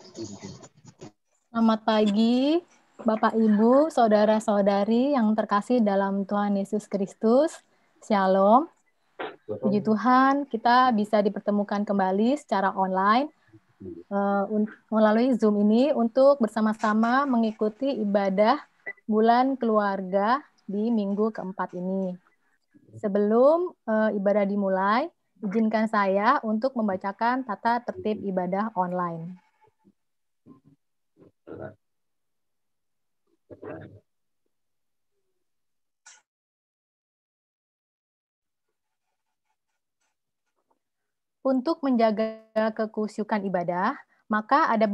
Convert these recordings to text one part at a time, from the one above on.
Selamat pagi, Bapak Ibu, saudara-saudari yang terkasih dalam Tuhan Yesus Kristus. Shalom. Puji Tuhan, kita bisa dipertemukan kembali secara online melalui Zoom ini untuk bersama-sama mengikuti ibadah bulan keluarga di minggu keempat ini. Sebelum ibadah dimulai, izinkan saya untuk membacakan tata tertib ibadah online. Untuk menjaga kekusyukan ibadah, maka ada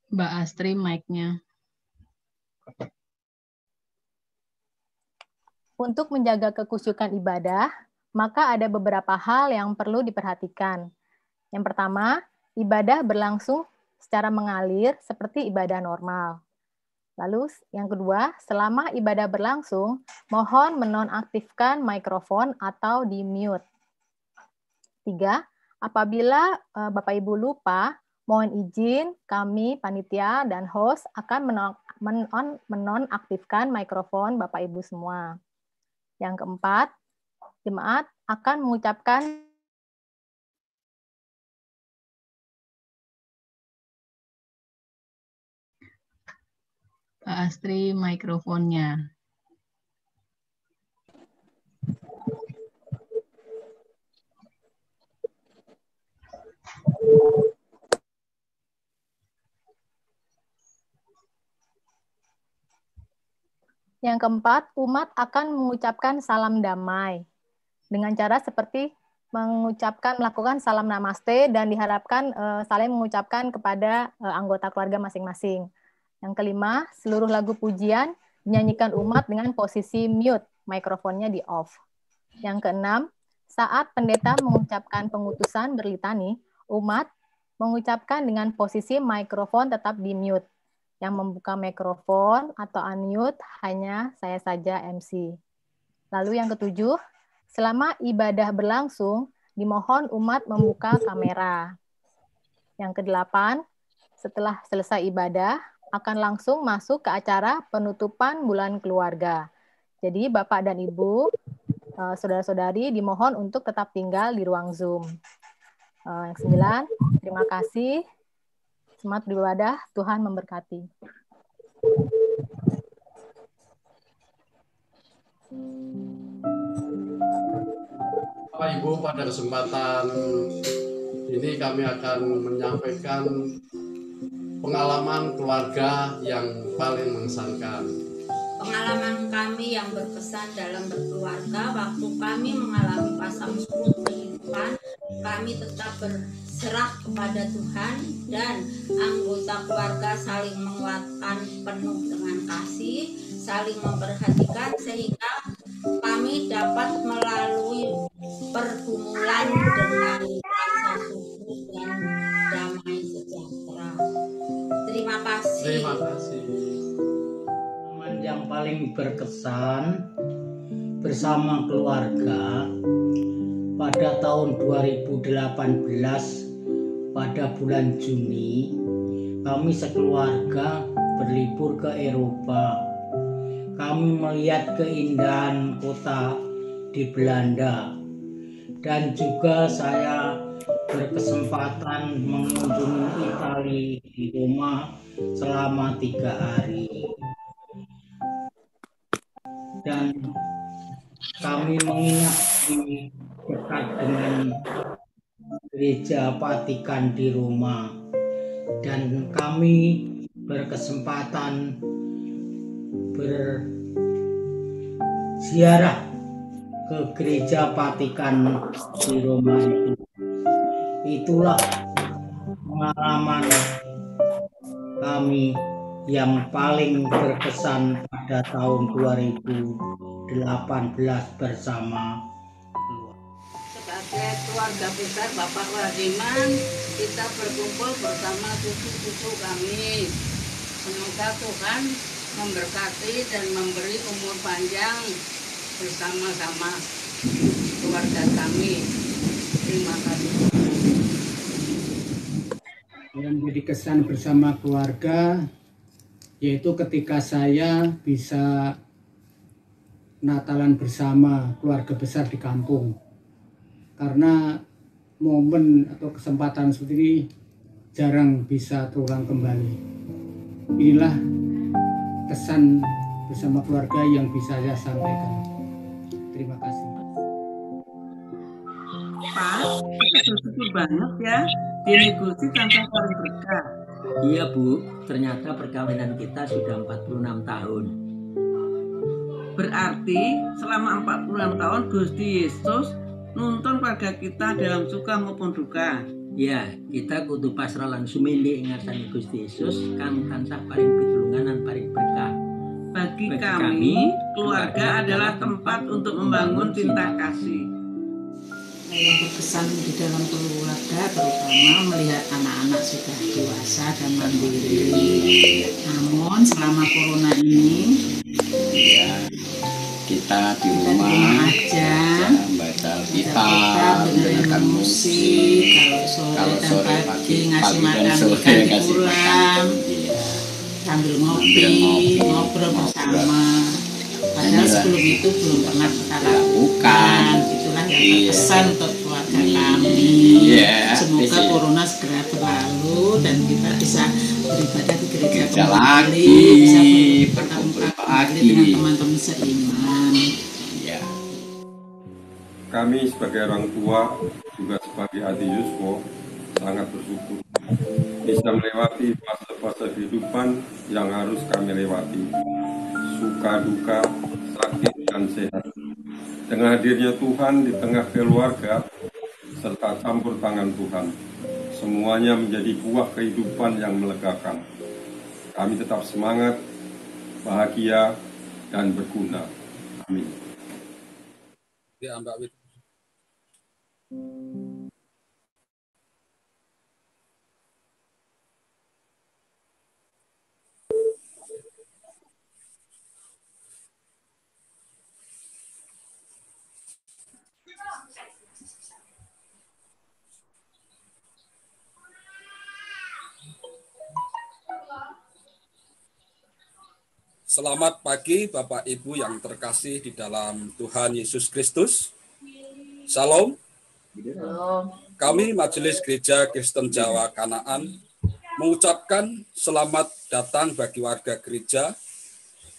Mbak Astri mic-nya. Untuk menjaga kekusyukan ibadah, maka ada beberapa hal yang perlu diperhatikan. Yang pertama, ibadah berlangsung secara mengalir seperti ibadah normal. Lalu yang kedua, selama ibadah berlangsung, mohon menonaktifkan mikrofon atau di-mute. 3, apabila Bapak Ibu lupa, mohon izin kami panitia dan host akan menonaktifkan mikrofon Bapak Ibu semua. Yang keempat, jemaat akan mengucapkan Pak Astri mikrofonnya. Yang keempat, umat akan mengucapkan salam damai dengan cara seperti melakukan salam namaste dan diharapkan saling mengucapkan kepada anggota keluarga masing-masing. Yang kelima, seluruh lagu pujian dinyanyikan umat dengan posisi mute, mikrofonnya di off. Yang keenam, saat pendeta mengucapkan pengutusan berlitani, umat mengucapkan dengan posisi mikrofon tetap di mute. Yang membuka mikrofon atau unmute hanya saya saja MC. Lalu yang ketujuh, selama ibadah berlangsung, dimohon umat membuka kamera. Yang kedelapan, setelah selesai ibadah, akan langsung masuk ke acara penutupan bulan keluarga. Jadi Bapak dan Ibu, saudara-saudari dimohon untuk tetap tinggal di ruang Zoom. Yang sembilan, terima kasih. Semangat beribadah, Tuhan memberkati. Bapak Ibu, pada kesempatan ini kami akan menyampaikan pengalaman keluarga yang paling mengesankan. Pengalaman kami yang berkesan dalam berkeluarga, waktu kami mengalami pasang surut kehidupan, kami tetap berserah kepada Tuhan dan anggota keluarga saling menguatkan penuh dengan kasih, saling memperhatikan sehingga kami dapat melalui pergumulan dengan rasa syukur dan damai sejahtera. Terima kasih. Terima kasih. Yang paling berkesan bersama keluarga pada tahun 2018 pada bulan Juni kami sekeluarga berlibur ke Eropa. Kami melihat keindahan kota di Belanda dan juga saya berkesempatan mengunjungi Italia di Roma selama 3 hari. Dan kami menginap di dekat dengan gereja Vatikan di Roma dan kami berkesempatan berziarah ke gereja Vatikan di Roma itu. Itulah pengalaman kami yang paling berkesan pada tahun 2018 bersama keluarga. Sebagai keluarga besar Bapak Wadiman, kita berkumpul bersama cucu-cucu kami. Semoga Tuhan memberkati dan memberi umur panjang bersama-sama keluarga kami. Terima kasih. Yang menjadi kesan bersama keluarga yaitu ketika saya bisa Natalan bersama keluarga besar di kampung. Karena momen atau kesempatan seperti ini jarang bisa terulang kembali. Inilah kesan bersama keluarga yang bisa saya sampaikan. Terima kasih. Pak, kita bersyukur banget ya, dinegosiasi tanpa paling berkah. Iya Bu, ternyata perkawinan kita sudah 46 tahun. Berarti selama 46 tahun Gusti Yesus nuntun keluarga kita dalam suka maupun duka. Ya, kita kudu pasrah lan sumili ingatan Gusti Yesus kang tansah paring pitulungan lan paring berkah. Bagi kami, keluarga adalah tempat untuk membangun cinta kasih. Yang berkesan di dalam keluarga terutama melihat anak-anak sudah dewasa dan mandiri. Namun selama corona ini kita di rumah aja baca kitab, mendengarkan musik, kalau sore dan pagi ngasih makan ikan di pulang, sambil ngopi, ngobrol bersama. Padahal sebelum itu belum pernah kita lakukan. Itulah yang berkesan untuk keluarga kami. Semoga corona segera berlalu dan kita bisa beribadah di gereja kembali, bisa bertemu kembali dengan teman-teman seiman. Kami sebagai orang tua, juga sebagai adik Yuswo, sangat bersyukur bisa melewati fase-fase kehidupan yang harus kami lewati. Suka duka, sakit dan sehat. Dengan hadirnya Tuhan di tengah keluarga, serta campur tangan Tuhan, semuanya menjadi buah kehidupan yang melegakan. Kami tetap semangat, bahagia, dan berguna. Amin. Ya, Mbak Wit. Selamat pagi Bapak Ibu yang terkasih di dalam Tuhan Yesus Kristus. Salam. Kami Majelis Gereja Kristen Jawa Kanaan mengucapkan selamat datang bagi warga gereja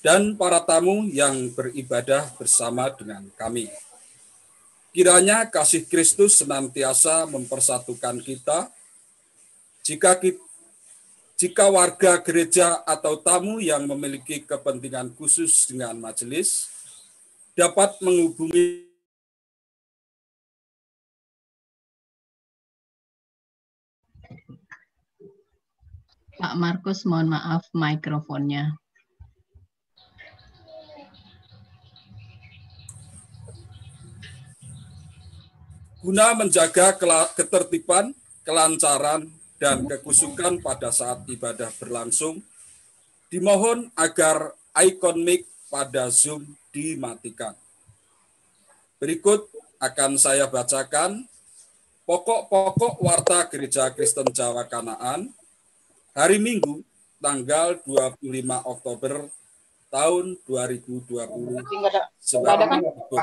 dan para tamu yang beribadah bersama dengan kami. Kiranya kasih Kristus senantiasa mempersatukan kita. Jika warga gereja atau tamu yang memiliki kepentingan khusus dengan majelis dapat menghubungi Pak Markus, mohon maaf mikrofonnya. guna menjaga ketertiban, kelancaran, dan kekusukan pada saat ibadah berlangsung, dimohon agar ikon mic pada Zoom dimatikan. Berikut akan saya bacakan pokok-pokok warta Gereja Kristen Jawa Kanaan hari Minggu tanggal 25 Oktober tahun 2020 sebagai berikut.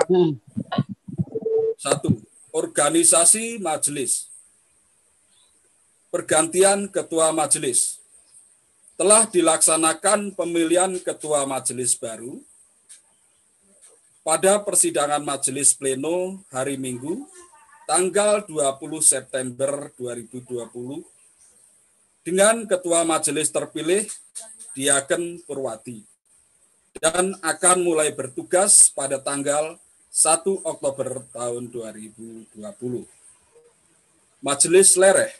1. Organisasi majelis. Pergantian ketua majelis. Telah dilaksanakan pemilihan ketua majelis baru pada persidangan majelis pleno hari Minggu tanggal 20 September 2020 dengan ketua majelis terpilih Diaken Purwati dan akan mulai bertugas pada tanggal 1 Oktober tahun 2020. Majelis Lereh.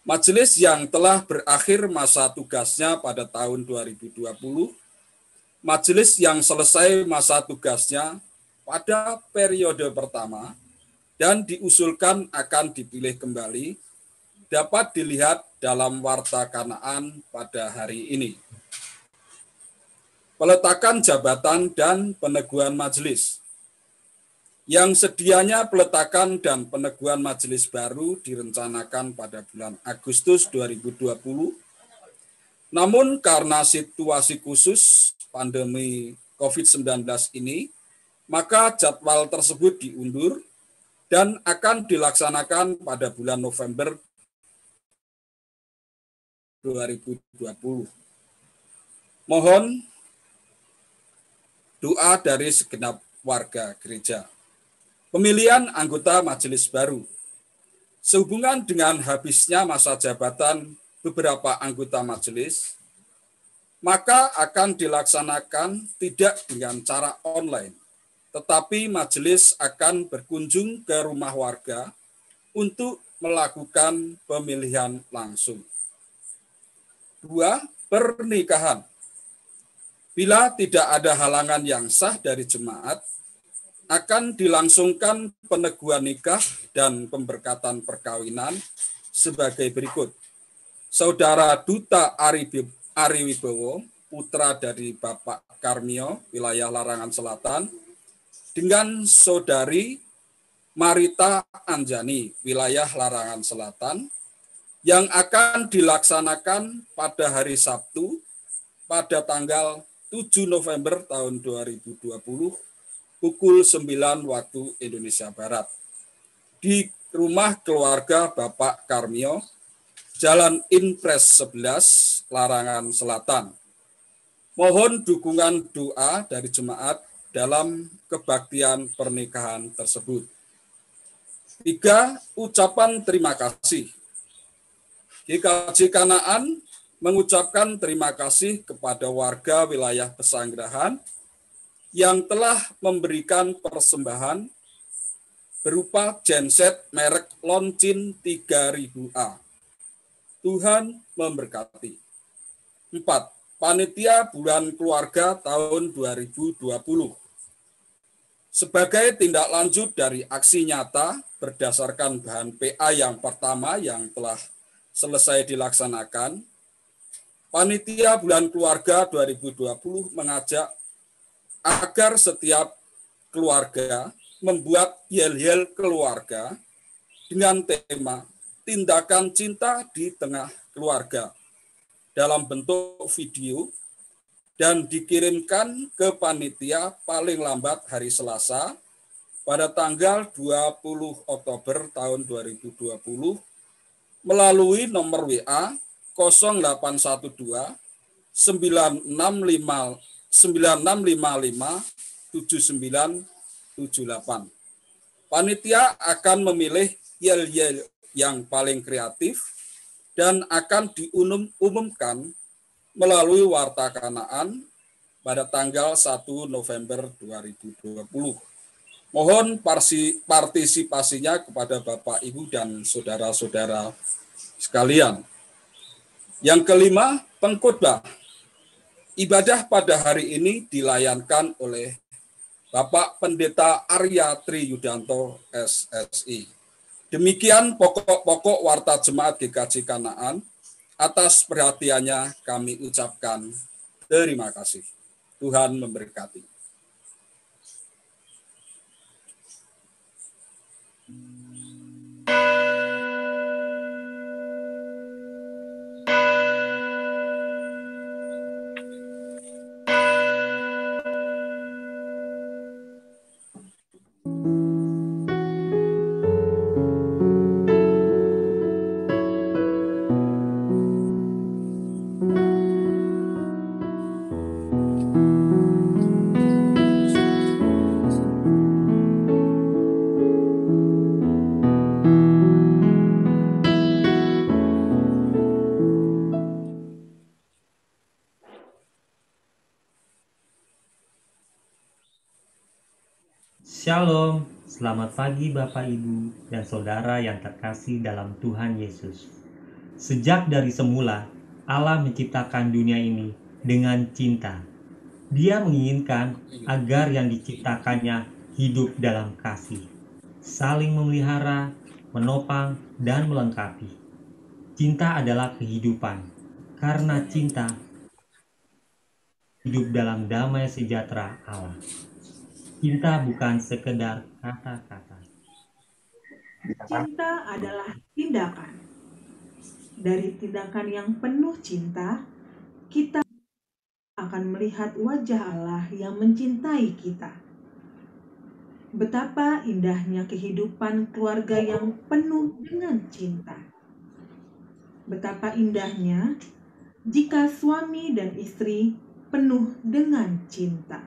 Majelis yang telah berakhir masa tugasnya pada tahun 2020, majelis yang selesai masa tugasnya pada periode pertama dan diusulkan akan dipilih kembali, dapat dilihat dalam warta Kanaan pada hari ini. peletakan jabatan dan peneguhan majelis. Yang sedianya peletakan dan peneguhan majelis baru direncanakan pada bulan Agustus 2020. Namun karena situasi khusus pandemi COVID-19 ini, maka jadwal tersebut diundur dan akan dilaksanakan pada bulan November 2020. Mohon doa dari segenap warga gereja. Pemilihan anggota majelis baru. Sehubungan dengan habisnya masa jabatan beberapa anggota majelis, maka akan dilaksanakan tidak dengan cara online, tetapi majelis akan berkunjung ke rumah warga untuk melakukan pemilihan langsung. 2. Pernikahan. Bila tidak ada halangan yang sah dari jemaat, akan dilangsungkan peneguhan nikah dan pemberkatan perkawinan sebagai berikut. Saudara Duta Ari Wibowo, putra dari Bapak Karmio, wilayah Larangan Selatan, dengan Saudari Marita Anjani, wilayah Larangan Selatan, yang akan dilaksanakan pada hari Sabtu pada tanggal 7 November tahun 2020, pukul 9 waktu Indonesia Barat, di rumah keluarga Bapak Karmio, Jalan Impres 11, Larangan Selatan. Mohon dukungan doa dari jemaat dalam kebaktian pernikahan tersebut. 3. Ucapan terima kasih. GKJ Kanaan mengucapkan terima kasih kepada warga wilayah Pesanggerahan yang telah memberikan persembahan berupa genset merek Loncin 3000A. Tuhan memberkati. 4. Panitia Bulan Keluarga tahun 2020. Sebagai tindak lanjut dari aksi nyata berdasarkan bahan PA yang pertama yang telah selesai dilaksanakan, Panitia Bulan Keluarga 2020 mengajak agar setiap keluarga membuat yel-yel keluarga dengan tema tindakan cinta di tengah keluarga dalam bentuk video dan dikirimkan ke panitia paling lambat hari Selasa pada tanggal 20 Oktober tahun 2020 melalui nomor WA 0812 9655 7978. Panitia akan memilih yel-yel yang paling kreatif dan akan diumumkan melalui Warta Kanaan pada tanggal 1 November 2020. Mohon partisipasinya kepada Bapak, Ibu, dan saudara-saudara sekalian. Yang kelima, pengkhotbah. Ibadah pada hari ini dilayankan oleh Bapak Pendeta Arya Tri Yudanto, SSI. Demikian pokok-pokok warta jemaat GKJ Kanaan. Atas perhatiannya kami ucapkan terima kasih. Tuhan memberkati. Shalom, selamat pagi Bapak, Ibu, dan Saudara yang terkasih dalam Tuhan Yesus. Sejak dari semula, Allah menciptakan dunia ini dengan cinta. Dia menginginkan agar yang diciptakannya hidup dalam kasih, saling memelihara, menopang, dan melengkapi. Cinta adalah kehidupan. Karena cinta, hidup dalam damai sejahtera Allah. Cinta bukan sekedar kata-kata. Cinta adalah tindakan. Dari tindakan yang penuh cinta, kita akan melihat wajah Allah yang mencintai kita. Betapa indahnya kehidupan keluarga yang penuh dengan cinta. Betapa indahnya jika suami dan istri penuh dengan cinta.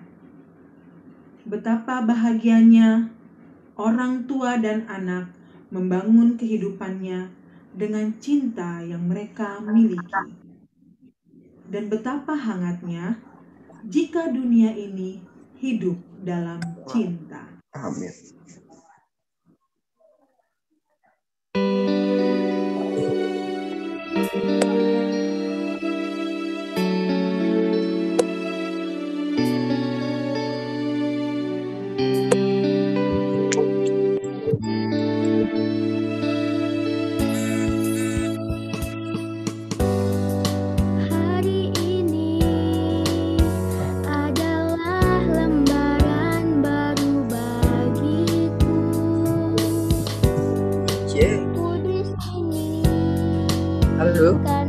Betapa bahagianya orang tua dan anak membangun kehidupannya dengan cinta yang mereka miliki. Dan betapa hangatnya jika dunia ini hidup dalam cinta. Amin. Hari ini adalah lembaran baru bagiku. Kudus ini bukan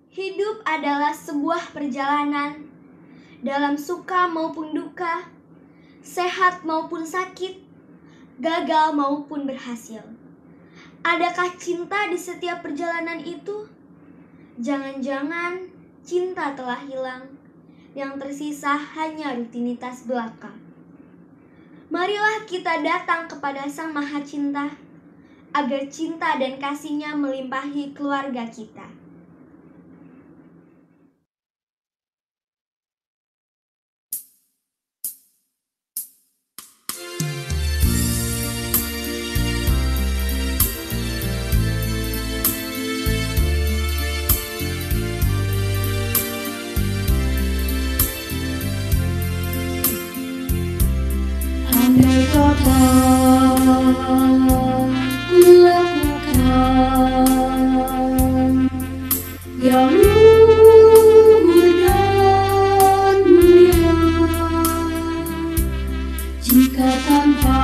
Hidup adalah sebuah perjalanan, dalam suka maupun duka, sehat maupun sakit, gagal maupun berhasil. Adakah cinta di setiap perjalanan itu? Jangan-jangan cinta telah hilang, yang tersisa hanya rutinitas belaka. Marilah kita datang kepada Sang Maha Cinta, agar cinta dan kasih-Nya melimpahi keluarga kita. Andai kata kulakukan yang luhur dan mulia, jika tanpa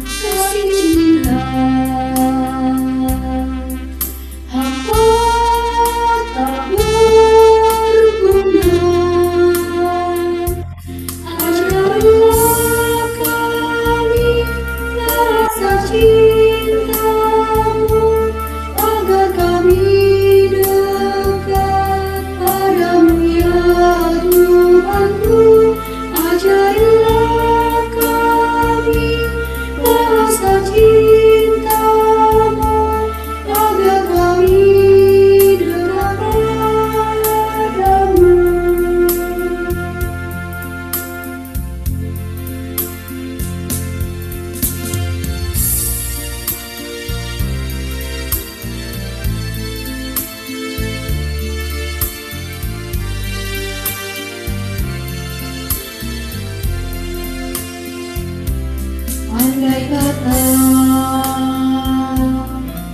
kasih cinta hampa tak berguna. Ajarlah kami rasa cinta-Mu, agar kami dekat padamu ya Tuhanku. Ajarlah kami rasa cinta-Mu, agar kami dekat padamu. Andai kata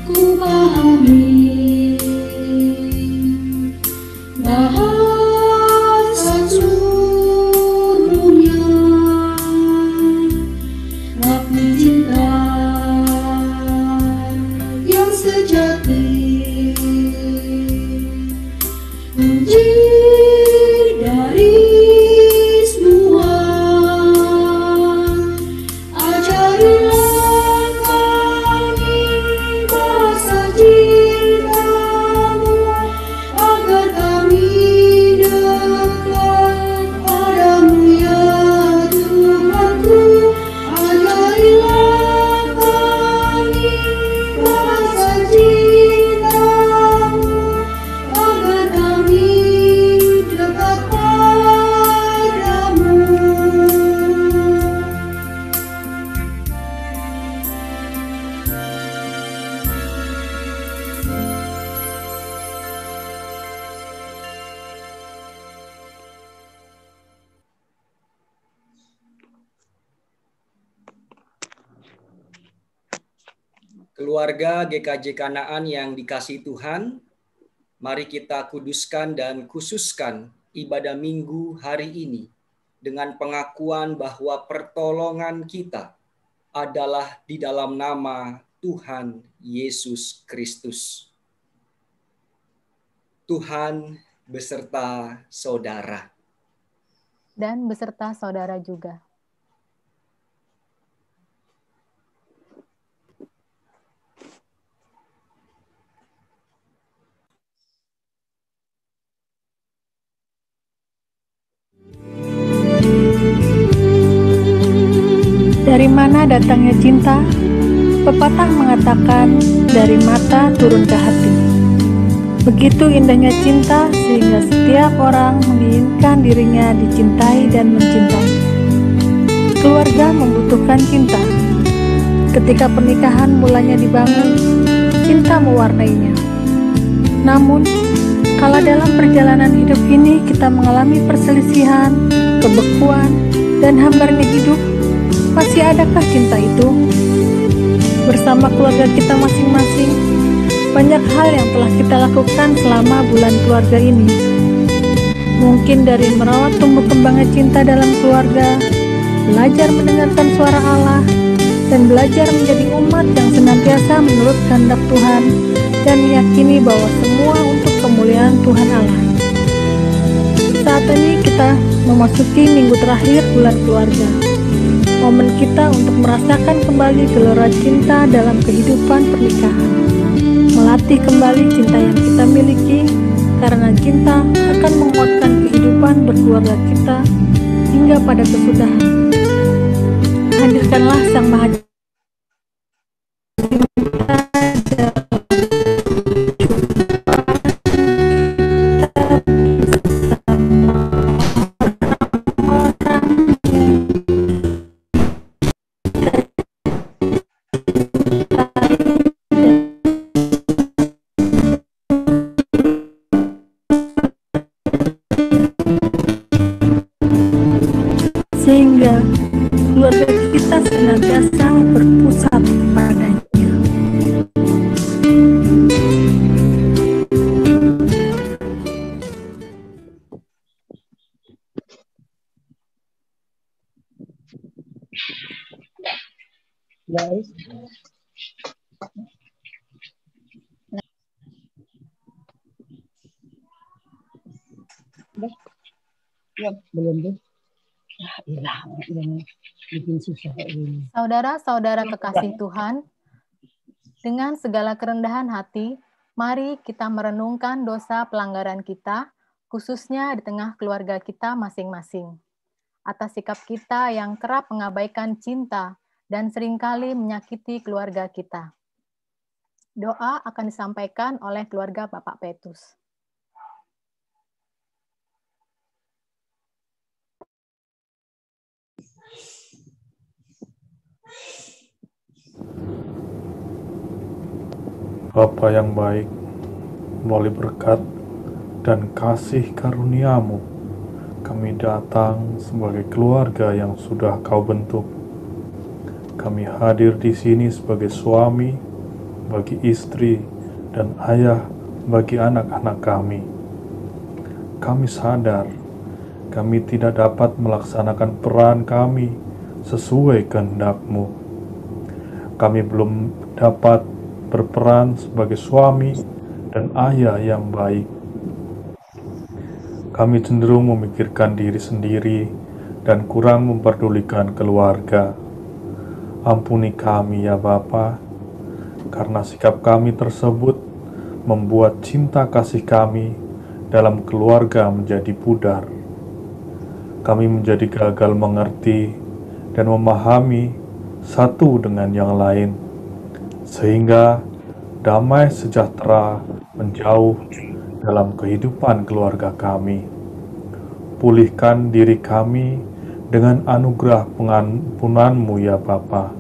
ku pahami bahasa seluruhnya, tapi cinta yang sejati, kunci dari semua. Ajarilah kami bahasa cinta-Mu, agar kami dekat padamu ya Tuhanku. Ajarilah kami bahasa cinta-Mu, agar kami dekat padamu. Keluarga GKJ Kanaan yang dikasihi Tuhan, mari kita kuduskan dan khususkan ibadah minggu hari ini dengan pengakuan bahwa pertolongan kita adalah di dalam nama Tuhan Yesus Kristus. Tuhan beserta saudara. Dan beserta saudara juga. Dari mana datangnya cinta? Pepatah mengatakan, dari mata turun ke hati. Begitu indahnya cinta sehingga setiap orang menginginkan dirinya dicintai dan mencintai. Keluarga membutuhkan cinta. Ketika pernikahan mulanya dibangun, cinta mewarnainya. Namun, kalau dalam perjalanan hidup ini kita mengalami perselisihan, kebekuan, dan hambarnya hidup, masih adakah cinta itu? Bersama keluarga kita masing-masing, banyak hal yang telah kita lakukan selama bulan keluarga ini. Mungkin dari merawat tumbuh kembangnya cinta dalam keluarga, belajar mendengarkan suara Allah, dan belajar menjadi umat yang senantiasa menurut kehendak Tuhan, dan meyakini bahwa semua untuk kemuliaan Tuhan Allah. Saat ini kita memasuki minggu terakhir bulan keluarga. Momen kita untuk merasakan kembali gelora cinta dalam kehidupan pernikahan. Melatih kembali cinta yang kita miliki, karena cinta akan menguatkan kehidupan berkeluarga kita hingga pada kesudahan. Hadirkanlah Sang Maha sehingga keluarga kita senantiasa berpusat padanya. Guys, ya belum deh. Saudara-saudara kekasih Tuhan, dengan segala kerendahan hati, mari kita merenungkan dosa pelanggaran kita, khususnya di tengah keluarga kita masing-masing. Atas sikap kita yang kerap mengabaikan cinta dan seringkali menyakiti keluarga kita. Doa akan disampaikan oleh keluarga Bapak Petrus. Bapa yang baik, melalui berkat dan kasih karunia-Mu, kami datang sebagai keluarga yang sudah Kau bentuk. Kami hadir di sini sebagai suami, bagi istri, dan ayah bagi anak-anak kami. Kami sadar, kami tidak dapat melaksanakan peran kami sesuai kehendak-Mu. Kami belum dapat berperan sebagai suami dan ayah yang baik. Kami cenderung memikirkan diri sendiri dan kurang memperdulikan keluarga. Ampuni kami ya Bapa, karena sikap kami tersebut membuat cinta kasih kami dalam keluarga menjadi pudar. Kami menjadi gagal mengerti dan memahami satu dengan yang lain, sehingga damai sejahtera menjauh dalam kehidupan keluarga kami. Pulihkan diri kami dengan anugerah pengampunan-Mu ya Bapa.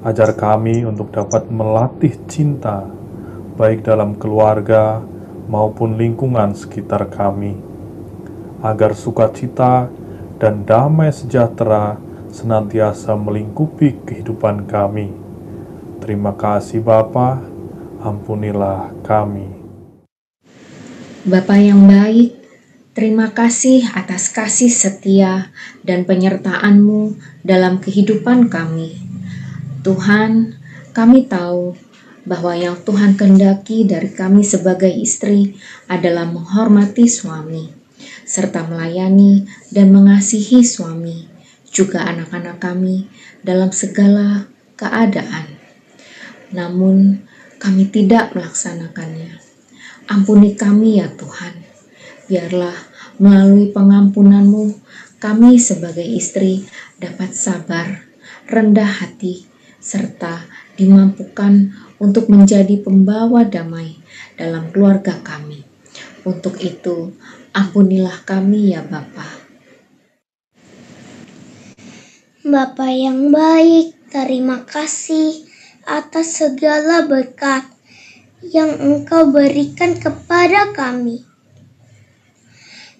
Ajar kami untuk dapat melatih cinta, baik dalam keluarga maupun lingkungan sekitar kami, agar sukacita dan damai sejahtera senantiasa melingkupi kehidupan kami. Terima kasih Bapa, ampunilah kami. Bapa yang baik, terima kasih atas kasih setia dan penyertaan-Mu dalam kehidupan kami. Tuhan, kami tahu bahwa yang Tuhan kehendaki dari kami sebagai istri adalah menghormati suami, serta melayani dan mengasihi suami, juga anak-anak kami dalam segala keadaan. Namun, kami tidak melaksanakannya. Ampuni kami ya Tuhan. Biarlah melalui pengampunan-Mu, kami sebagai istri dapat sabar, rendah hati, serta dimampukan untuk menjadi pembawa damai dalam keluarga kami. Untuk itu, ampunilah kami ya Bapa. Bapa yang baik, terima kasih atas segala berkat yang Engkau berikan kepada kami.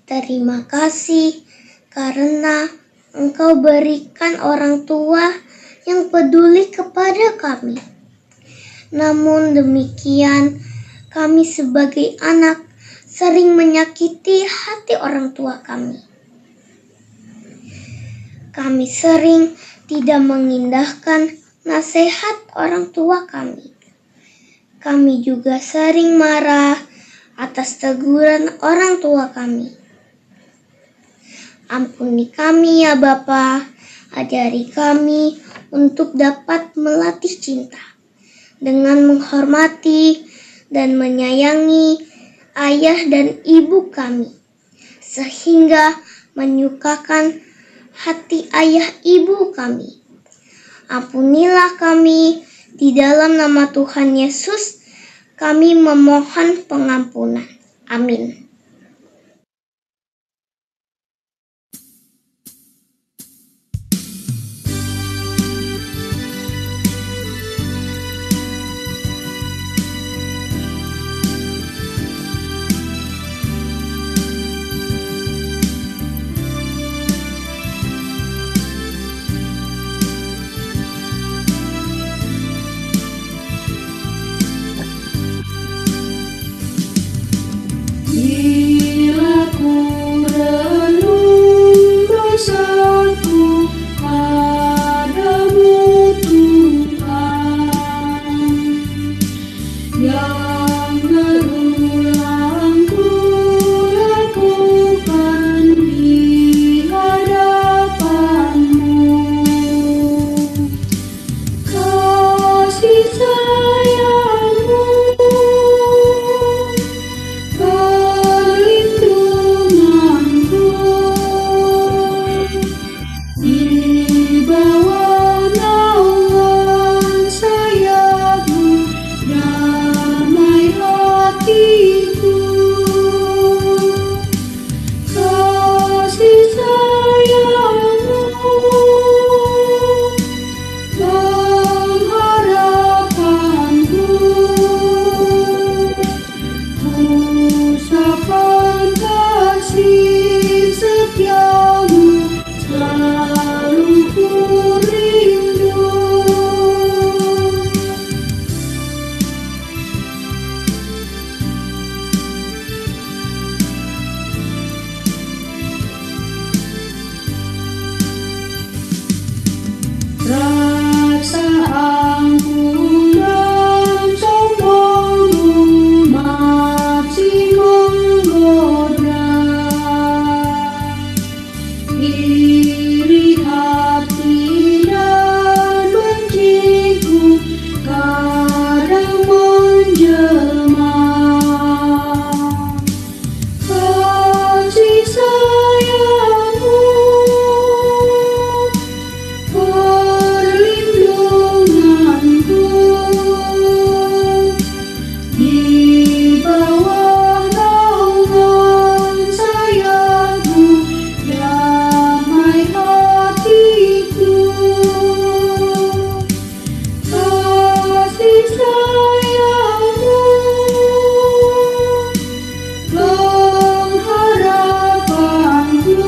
Terima kasih karena Engkau berikan orang tua yang peduli kepada kami. Namun demikian, kami sebagai anak sering menyakiti hati orang tua kami. Kami sering tidak mengindahkan nasihat orang tua kami. Kami juga sering marah atas teguran orang tua kami. Ampuni kami ya Bapa, ajari kami untuk dapat melatih cinta dengan menghormati dan menyayangi ayah dan ibu kami, sehingga menyukakan hati ayah ibu kami. Ampunilah kami, di dalam nama Tuhan Yesus kami memohon pengampunan. Amin. Bila ku renung dosaku padamu Tuhan, yang berulang ku lakukan di hadapanmu, kasih sayangmu perlindunganku di bawah naungan sayapmu, damai hatiku. Kasih sayangmu pengharapanku, usapan kasih setiamu selalu ku rindu. Rasa angkuh dan sombongmu masih menggoda, iri hati dan benciku kadang menjelma. Kasih sayangmu perlindunganku di bawah naungan sayapmu, damai hatiku. Kasih sayangmu pengharapanku,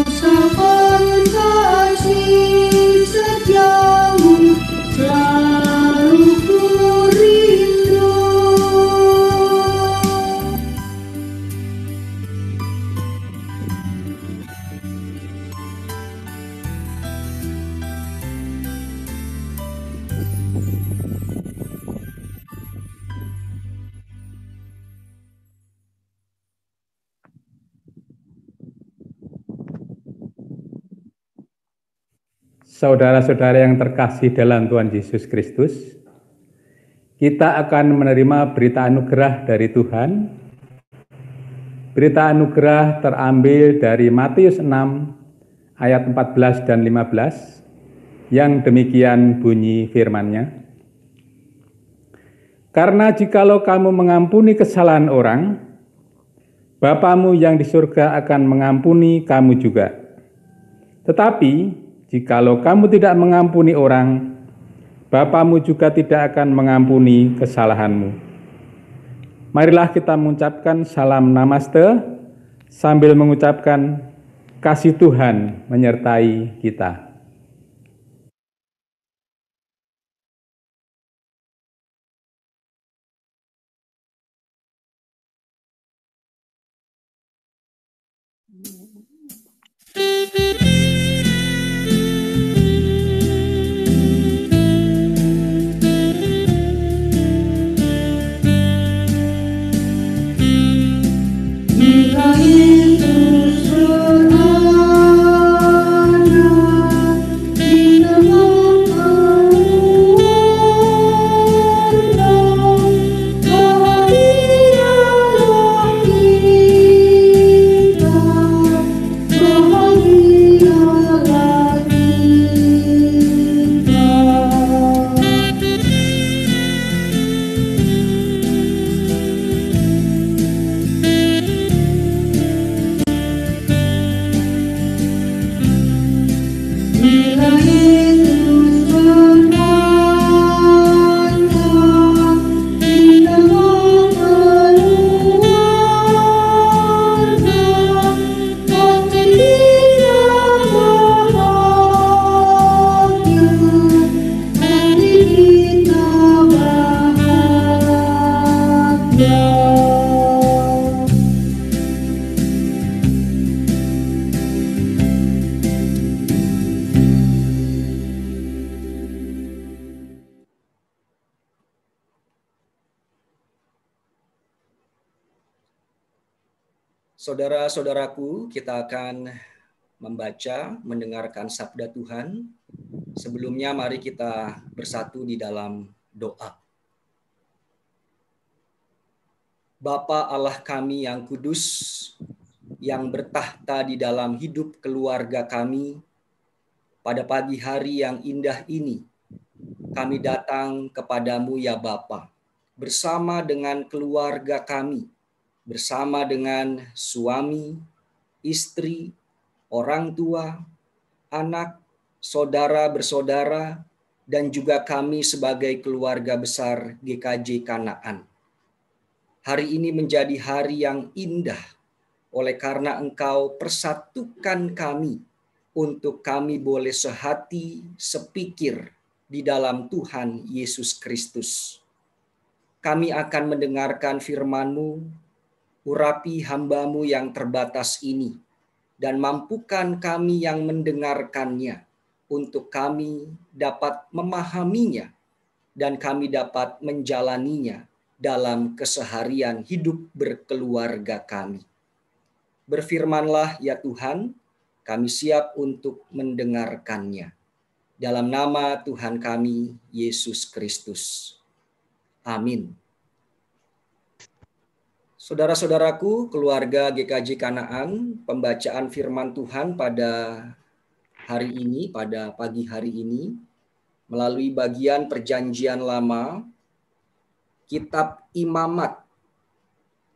usapan kasih setiamu selalu ku rindu. Saudara-saudara yang terkasih dalam Tuhan Yesus Kristus, kita akan menerima berita anugerah dari Tuhan. Berita anugerah terambil dari Matius 6 ayat 14 dan 15 yang demikian bunyi firman-Nya. Karena jikalau kamu mengampuni kesalahan orang, Bapamu yang di surga akan mengampuni kamu juga. Tetapi jikalau kamu tidak mengampuni orang, Bapamu juga tidak akan mengampuni kesalahanmu. Marilah kita mengucapkan salam namaste sambil mengucapkan kasih Tuhan menyertai kita. Saudara-saudaraku, kita akan membaca, mendengarkan sabda Tuhan. Sebelumnya mari kita bersatu di dalam doa. Bapa Allah kami yang kudus, yang bertahta di dalam hidup keluarga kami, pada pagi hari yang indah ini, kami datang kepadamu ya Bapa, bersama dengan keluarga kami, bersama dengan suami, istri, orang tua, anak, saudara bersaudara, dan juga kami sebagai keluarga besar GKJ Kanaan. Hari ini menjadi hari yang indah, oleh karena Engkau persatukan kami, untuk kami boleh sehati, sepikir di dalam Tuhan Yesus Kristus. Kami akan mendengarkan firman-Mu, urapi hamba-Mu yang terbatas ini, dan mampukan kami yang mendengarkannya, untuk kami dapat memahaminya, dan kami dapat menjalaninya dalam keseharian hidup berkeluarga kami. Berfirmanlah ya Tuhan, kami siap untuk mendengarkannya. Dalam nama Tuhan kami, Yesus Kristus. Amin. Saudara-saudaraku, keluarga GKJ Kanaan, pembacaan firman Tuhan pada hari ini, pada pagi hari ini, melalui bagian Perjanjian Lama, Kitab Imamat.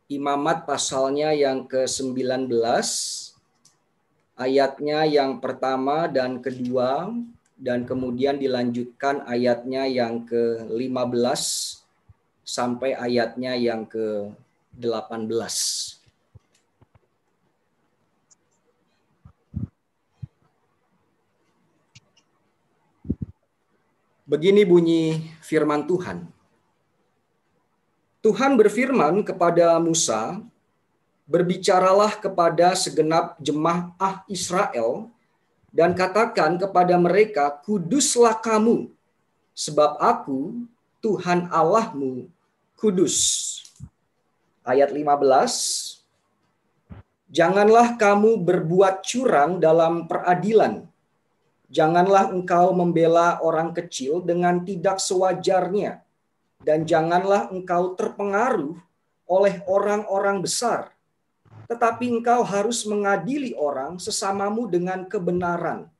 Imamat pasalnya yang ke-19, ayatnya yang pertama dan kedua, dan kemudian dilanjutkan ayatnya yang ke-15 sampai ayatnya yang ke-18. Begini bunyi firman Tuhan. Tuhan berfirman kepada Musa, berbicaralah kepada segenap jemaah Israel dan katakan kepada mereka, kuduslah kamu, sebab aku, Tuhan Allahmu, kudus. Ayat 15, janganlah kamu berbuat curang dalam peradilan. Janganlah engkau membela orang kecil dengan tidak sewajarnya. Dan janganlah engkau terpengaruh oleh orang-orang besar. Tetapi engkau harus mengadili orang sesamamu dengan kebenaran.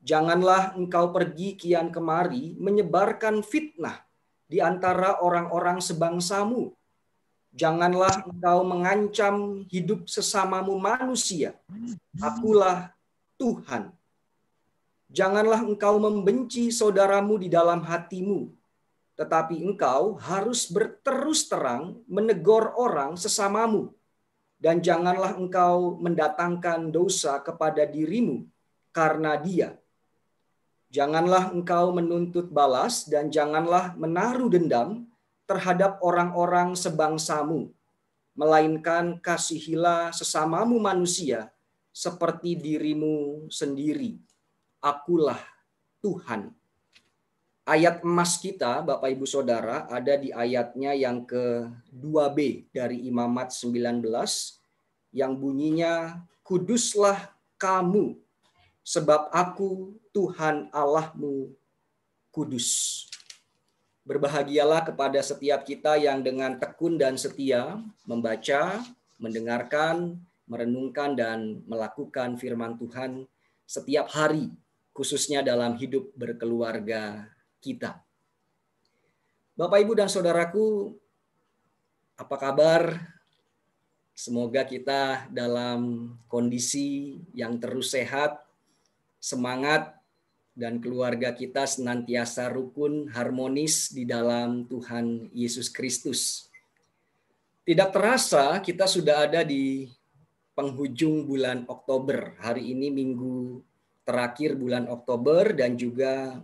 Janganlah engkau pergi kian kemari menyebarkan fitnah di antara orang-orang sebangsamu. Janganlah engkau mengancam hidup sesamamu manusia. Akulah Tuhan. Janganlah engkau membenci saudaramu di dalam hatimu, tetapi engkau harus berterus terang menegur orang sesamamu. Dan janganlah engkau mendatangkan dosa kepada dirimu karena dia. Janganlah engkau menuntut balas dan janganlah menaruh dendam terhadap orang-orang sebangsamu, melainkan kasihilah sesamamu manusia seperti dirimu sendiri. Akulah Tuhan. Ayat emas kita, Bapak Ibu Saudara, ada di ayatnya yang ke-2b dari Imamat 19, yang bunyinya, kuduslah kamu, sebab aku Tuhan Allahmu kudus. Berbahagialah kepada setiap kita yang dengan tekun dan setia membaca, mendengarkan, merenungkan, dan melakukan firman Tuhan setiap hari, khususnya dalam hidup berkeluarga kita. Bapak, Ibu, dan Saudaraku, apa kabar? Semoga kita dalam kondisi yang terus sehat, semangat, dan keluarga kita senantiasa rukun, harmonis di dalam Tuhan Yesus Kristus. Tidak terasa kita sudah ada di penghujung bulan Oktober. Hari ini minggu terakhir bulan Oktober dan juga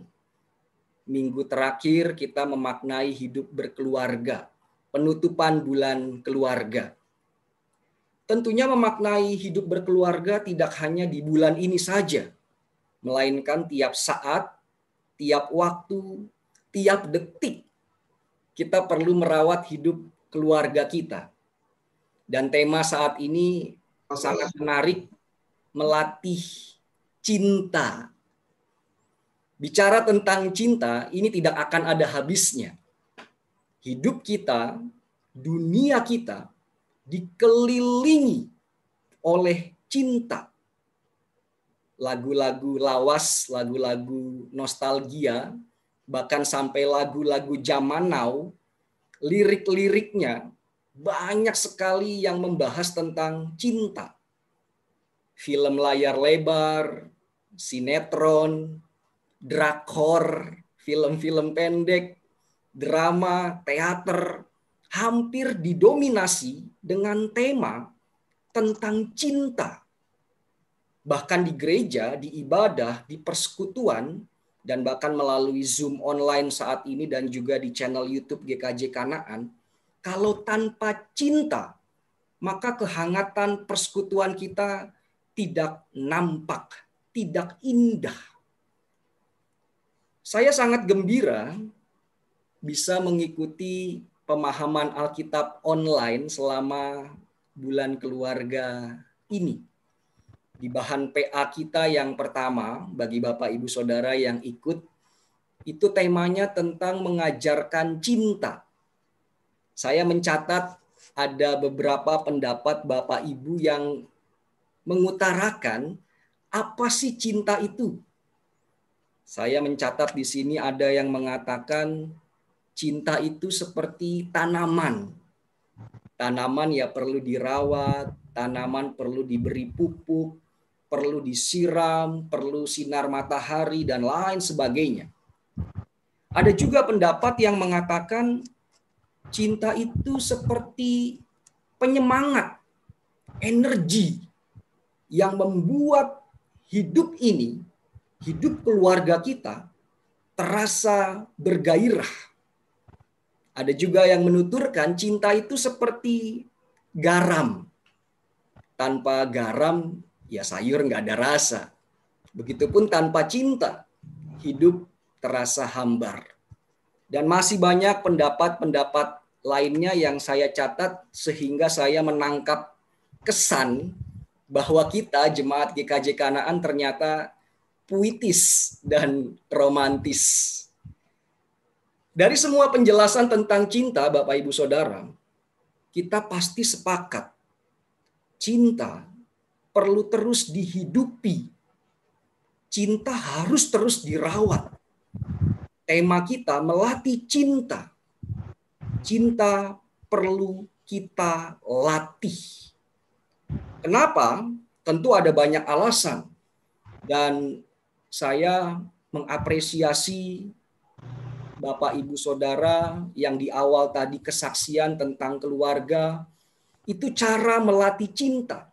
minggu terakhir kita memaknai hidup berkeluarga, penutupan bulan keluarga. Tentunya memaknai hidup berkeluarga tidak hanya di bulan ini saja, melainkan tiap saat, tiap waktu, tiap detik kita perlu merawat hidup keluarga kita. Dan tema saat ini sangat menarik, melatih cinta. Bicara tentang cinta, ini tidak akan ada habisnya. Hidup kita, dunia kita, dikelilingi oleh cinta. Lagu-lagu lawas, lagu-lagu nostalgia, bahkan sampai lagu-lagu zaman now, lirik-liriknya banyak sekali yang membahas tentang cinta. Film layar lebar, sinetron, drakor, film-film pendek, drama, teater, hampir didominasi dengan tema tentang cinta. Bahkan di gereja, di ibadah, di persekutuan, dan bahkan melalui Zoom online saat ini dan juga di channel YouTube GKJ Kanaan, kalau tanpa cinta, maka kehangatan persekutuan kita tidak nampak, tidak indah. Saya sangat gembira bisa mengikuti pemahaman Alkitab online selama bulan keluarga ini. Di bahan PA kita yang pertama, bagi Bapak Ibu Saudara yang ikut, itu temanya tentang mengajarkan cinta. Saya mencatat ada beberapa pendapat Bapak Ibu yang mengutarakan apa sih cinta itu. Saya mencatat di sini ada yang mengatakan cinta itu seperti tanaman. Tanaman ya perlu dirawat, tanaman perlu diberi pupuk, perlu disiram, perlu sinar matahari, dan lain sebagainya. Ada juga pendapat yang mengatakan cinta itu seperti penyemangat, energi yang membuat hidup ini, hidup keluarga kita, terasa bergairah. Ada juga yang menuturkan cinta itu seperti garam. Tanpa garam, ya sayur nggak ada rasa. Begitupun tanpa cinta, hidup terasa hambar. Dan masih banyak pendapat-pendapat lainnya yang saya catat sehingga saya menangkap kesan bahwa kita jemaat GKJ Kanaan ternyata puitis dan romantis. Dari semua penjelasan tentang cinta, Bapak Ibu Saudara, kita pasti sepakat cinta perlu terus dihidupi. Cinta harus terus dirawat. Tema kita melatih cinta. Cinta perlu kita latih. Kenapa? Tentu ada banyak alasan. Dan saya mengapresiasi Bapak Ibu Saudara yang di awal tadi kesaksian tentang keluarga, itu cara melatih cinta.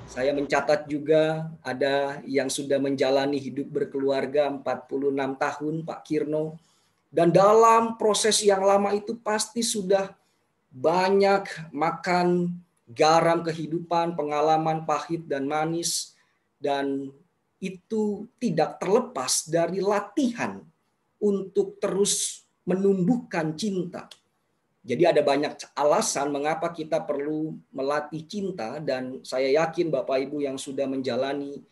Saya mencatat juga ada yang sudah menjalani hidup berkeluarga 46 tahun, Pak Kirno. Dan dalam proses yang lama itu pasti sudah banyak makan garam kehidupan, pengalaman pahit dan manis. Dan itu tidak terlepas dari latihan untuk terus menumbuhkan cinta. Jadi ada banyak alasan mengapa kita perlu melatih cinta, dan saya yakin Bapak Ibu yang sudah menjalani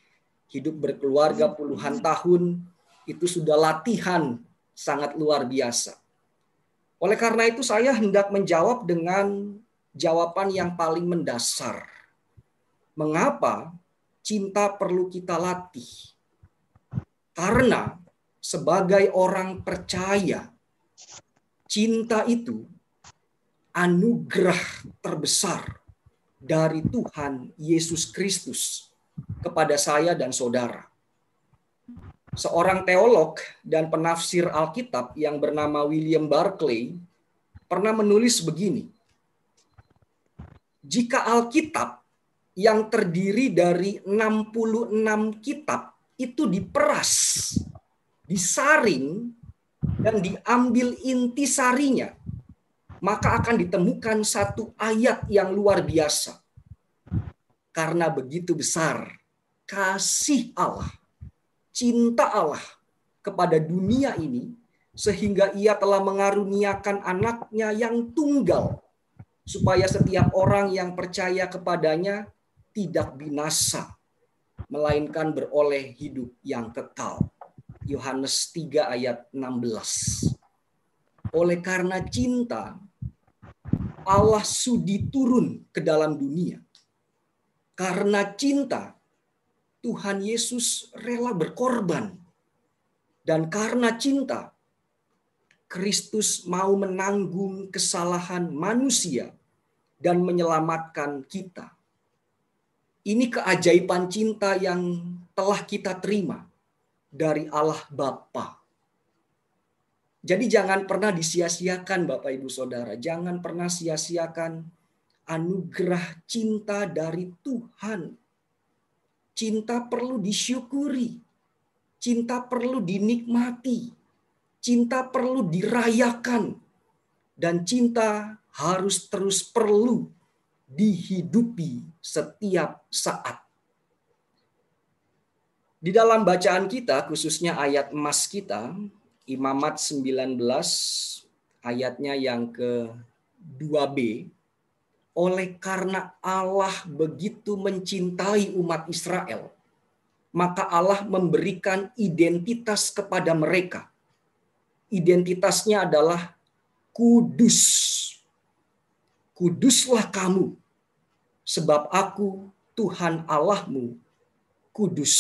hidup berkeluarga puluhan tahun itu sudah latihan sangat luar biasa. Oleh karena itu saya hendak menjawab dengan jawaban yang paling mendasar. Mengapa cinta perlu kita latih? Karena sebagai orang percaya, cinta itu anugerah terbesar dari Tuhan Yesus Kristus kepada saya dan saudara. Seorang teolog dan penafsir Alkitab yang bernama William Barclay pernah menulis begini. Jika Alkitab yang terdiri dari 66 kitab itu diperas, disaring, dan diambil intisarinya, maka akan ditemukan satu ayat yang luar biasa. Karena begitu besar kasih Allah, cinta Allah kepada dunia ini, sehingga ia telah mengaruniakan anaknya yang tunggal, supaya setiap orang yang percaya kepadanya tidak binasa, melainkan beroleh hidup yang kekal. Yohanes 3 ayat 16. Oleh karena cinta, Allah sudi turun ke dalam dunia. Karena cinta, Tuhan Yesus rela berkorban. Dan karena cinta, Kristus mau menanggung kesalahan manusia dan menyelamatkan kita. Ini keajaiban cinta yang telah kita terima dari Allah Bapa. Jadi jangan pernah disia-siakan Bapak Ibu Saudara. Jangan pernah sia-siakan anugerah cinta dari Tuhan. Cinta perlu disyukuri. Cinta perlu dinikmati. Cinta perlu dirayakan. Dan cinta harus terus perlu dihidupi setiap saat. Di dalam bacaan kita, khususnya ayat emas kita, Imamat 19 ayatnya yang ke-2b, oleh karena Allah begitu mencintai umat Israel, maka Allah memberikan identitas kepada mereka. Identitasnya adalah kudus. Kuduslah kamu, sebab aku Tuhan Allahmu kudus.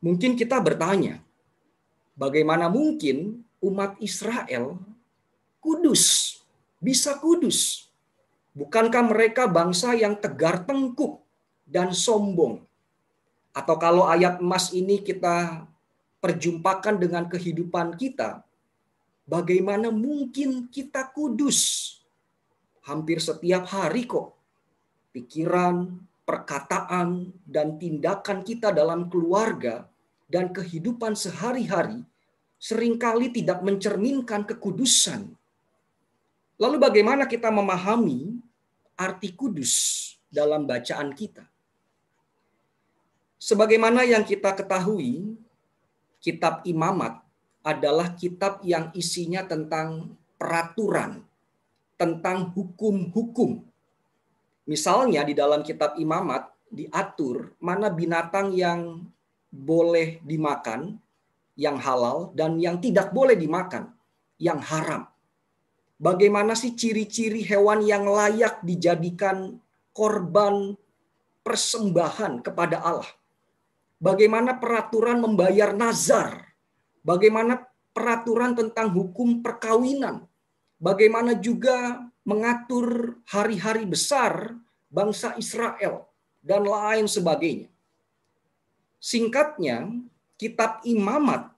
Mungkin kita bertanya, bagaimana mungkin umat Israel kudus, bisa kudus? Bukankah mereka bangsa yang tegar tengkuk dan sombong? Atau kalau ayat emas ini kita perjumpakan dengan kehidupan kita, bagaimana mungkin kita kudus? Hampir setiap hari kok, pikiran, perkataan, dan tindakan kita dalam keluarga dan kehidupan sehari-hari seringkali tidak mencerminkan kekudusan. Lalu bagaimana kita memahami arti kudus dalam bacaan kita? Sebagaimana yang kita ketahui, kitab Imamat adalah kitab yang isinya tentang peraturan, tentang hukum-hukum. Misalnya di dalam kitab Imamat diatur mana binatang yang boleh dimakan, yang halal, dan yang tidak boleh dimakan, yang haram. Bagaimana sih ciri-ciri hewan yang layak dijadikan korban persembahan kepada Allah? Bagaimana peraturan membayar nazar? Bagaimana peraturan tentang hukum perkawinan? Bagaimana juga mengatur hari-hari besar bangsa Israel, dan lain sebagainya. Singkatnya, kitab Imamat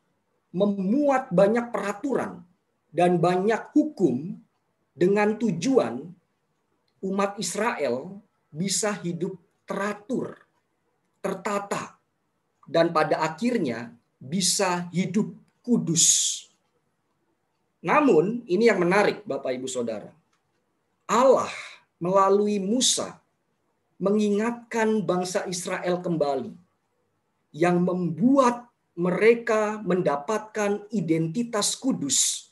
memuat banyak peraturan dan banyak hukum dengan tujuan umat Israel bisa hidup teratur, tertata, dan pada akhirnya bisa hidup kudus. Namun, ini yang menarik Bapak Ibu Saudara. Allah melalui Musa mengingatkan bangsa Israel kembali, yang membuat mereka mendapatkan identitas kudus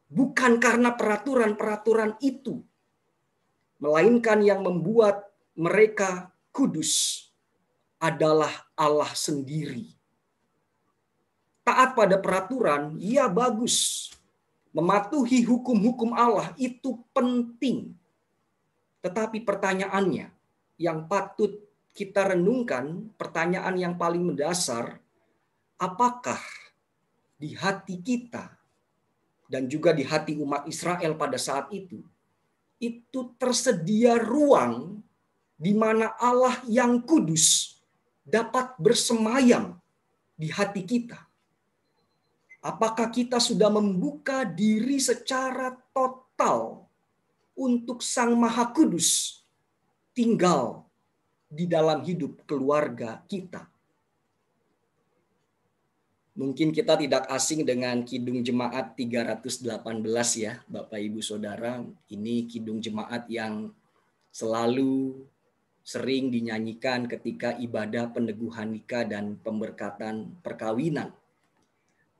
bukan karena peraturan-peraturan itu, melainkan yang membuat mereka kudus adalah Allah sendiri. Taat pada peraturan, ya bagus. Mematuhi hukum-hukum Allah itu penting. Tetapi pertanyaannya yang patut kita renungkan, pertanyaan yang paling mendasar, apakah di hati kita dan juga di hati umat Israel pada saat itu tersedia ruang di mana Allah yang kudus dapat bersemayam di hati kita? Apakah kita sudah membuka diri secara total untuk Sang Maha Kudus tinggal di dalam hidup keluarga kita? Mungkin kita tidak asing dengan Kidung Jemaat 318 ya, Bapak Ibu Saudara. Ini Kidung Jemaat yang selalu sering dinyanyikan ketika ibadah peneguhan nikah dan pemberkatan perkawinan.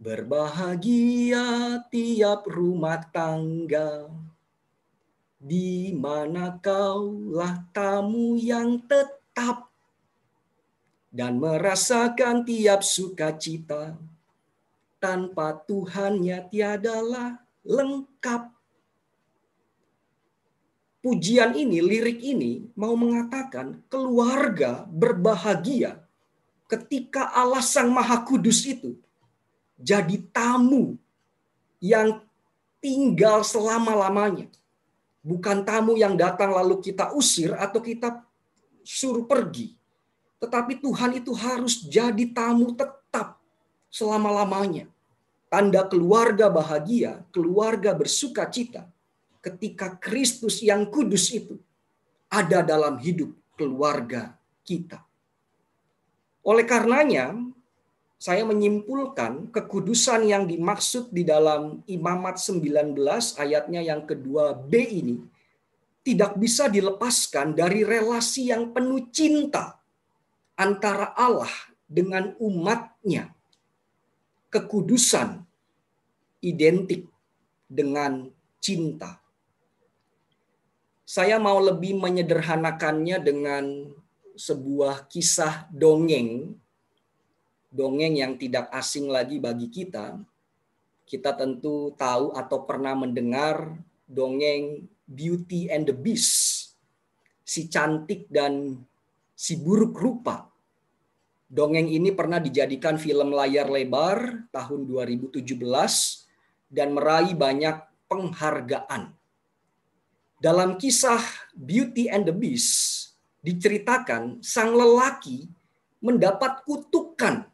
Berbahagia tiap rumah tangga Di mana kaulah tamu yang tetap dan merasakan tiap sukacita. Tanpa Tuhannya tiadalah lengkap. Pujian ini, lirik ini mau mengatakan keluarga berbahagia ketika Allah Sang Maha Kudus itu jadi tamu yang tinggal selama-lamanya. Bukan tamu yang datang lalu kita usir atau kita suruh pergi. Tetapi Tuhan itu harus jadi tamu tetap selama-lamanya. Tanda keluarga bahagia, keluarga bersuka cita, ketika Kristus yang kudus itu ada dalam hidup keluarga kita. Oleh karenanya, saya menyimpulkan kekudusan yang dimaksud di dalam Imamat 19 ayatnya yang kedua B ini tidak bisa dilepaskan dari relasi yang penuh cinta antara Allah dengan umatnya. Kekudusan identik dengan cinta. Saya mau lebih menyederhanakannya dengan sebuah kisah dongeng yang tidak asing lagi bagi kita. Kita tentu tahu atau pernah mendengar dongeng Beauty and the Beast, si cantik dan si buruk rupa. Dongeng ini pernah dijadikan film layar lebar tahun 2017 dan meraih banyak penghargaan. Dalam kisah Beauty and the Beast diceritakan sang lelaki mendapat kutukan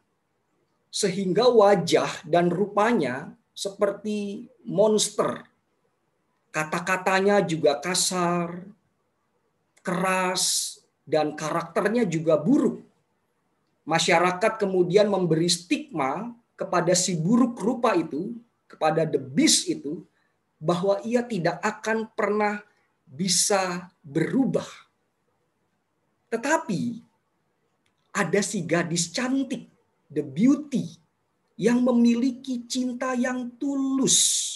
sehingga wajah dan rupanya seperti monster. Kata-katanya juga kasar, keras, dan karakternya juga buruk. Masyarakat kemudian memberi stigma kepada si buruk rupa itu, kepada the beast itu, bahwa ia tidak akan pernah bisa berubah. Tetapi ada si gadis cantik, the beauty, yang memiliki cinta yang tulus.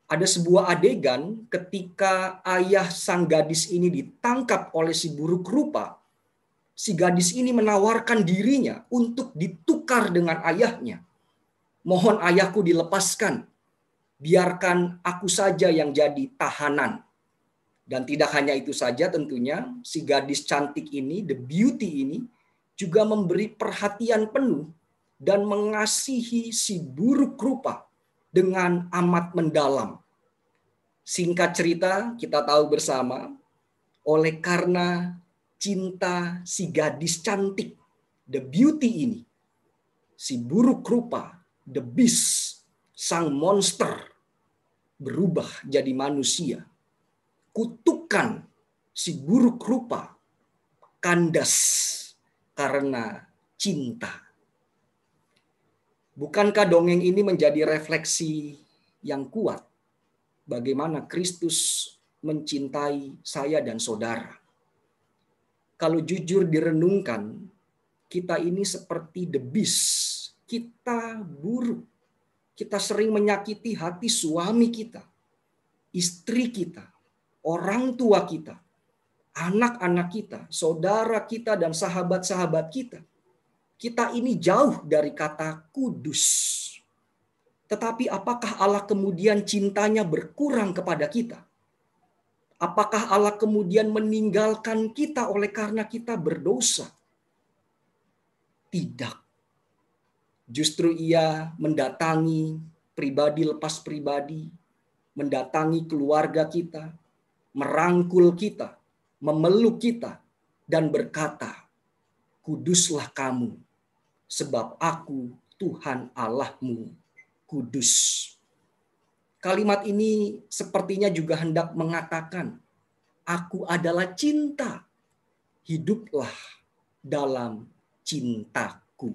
Ada sebuah adegan ketika ayah sang gadis ini ditangkap oleh si buruk rupa. Si gadis ini menawarkan dirinya untuk ditukar dengan ayahnya. Mohon ayahku dilepaskan. Biarkan aku saja yang jadi tahanan. Dan tidak hanya itu saja tentunya, si gadis cantik ini, the beauty ini, juga memberi perhatian penuh dan mengasihi si buruk rupa dengan amat mendalam. Singkat cerita, kita tahu bersama, oleh karena cinta si gadis cantik, the beauty ini, si buruk rupa, the beast, sang monster, berubah jadi manusia. Kutukan si buruk rupa kandas karena cinta. Bukankah dongeng ini menjadi refleksi yang kuat bagaimana Kristus mencintai saya dan saudara? Kalau jujur direnungkan, kita ini seperti the beast. Kita buruk. Kita sering menyakiti hati suami kita, istri kita, orang tua kita, anak-anak kita, saudara kita, dan sahabat-sahabat kita. Kita ini jauh dari kata kudus. Tetapi apakah Allah kemudian cintanya berkurang kepada kita? Apakah Allah kemudian meninggalkan kita oleh karena kita berdosa? Tidak. Justru Ia mendatangi pribadi lepas pribadi, mendatangi keluarga kita, merangkul kita, memeluk kita, dan berkata, "Kuduslah kamu, sebab aku Tuhan Allahmu kudus." Kalimat ini sepertinya juga hendak mengatakan, aku adalah cinta, hiduplah dalam cintaku.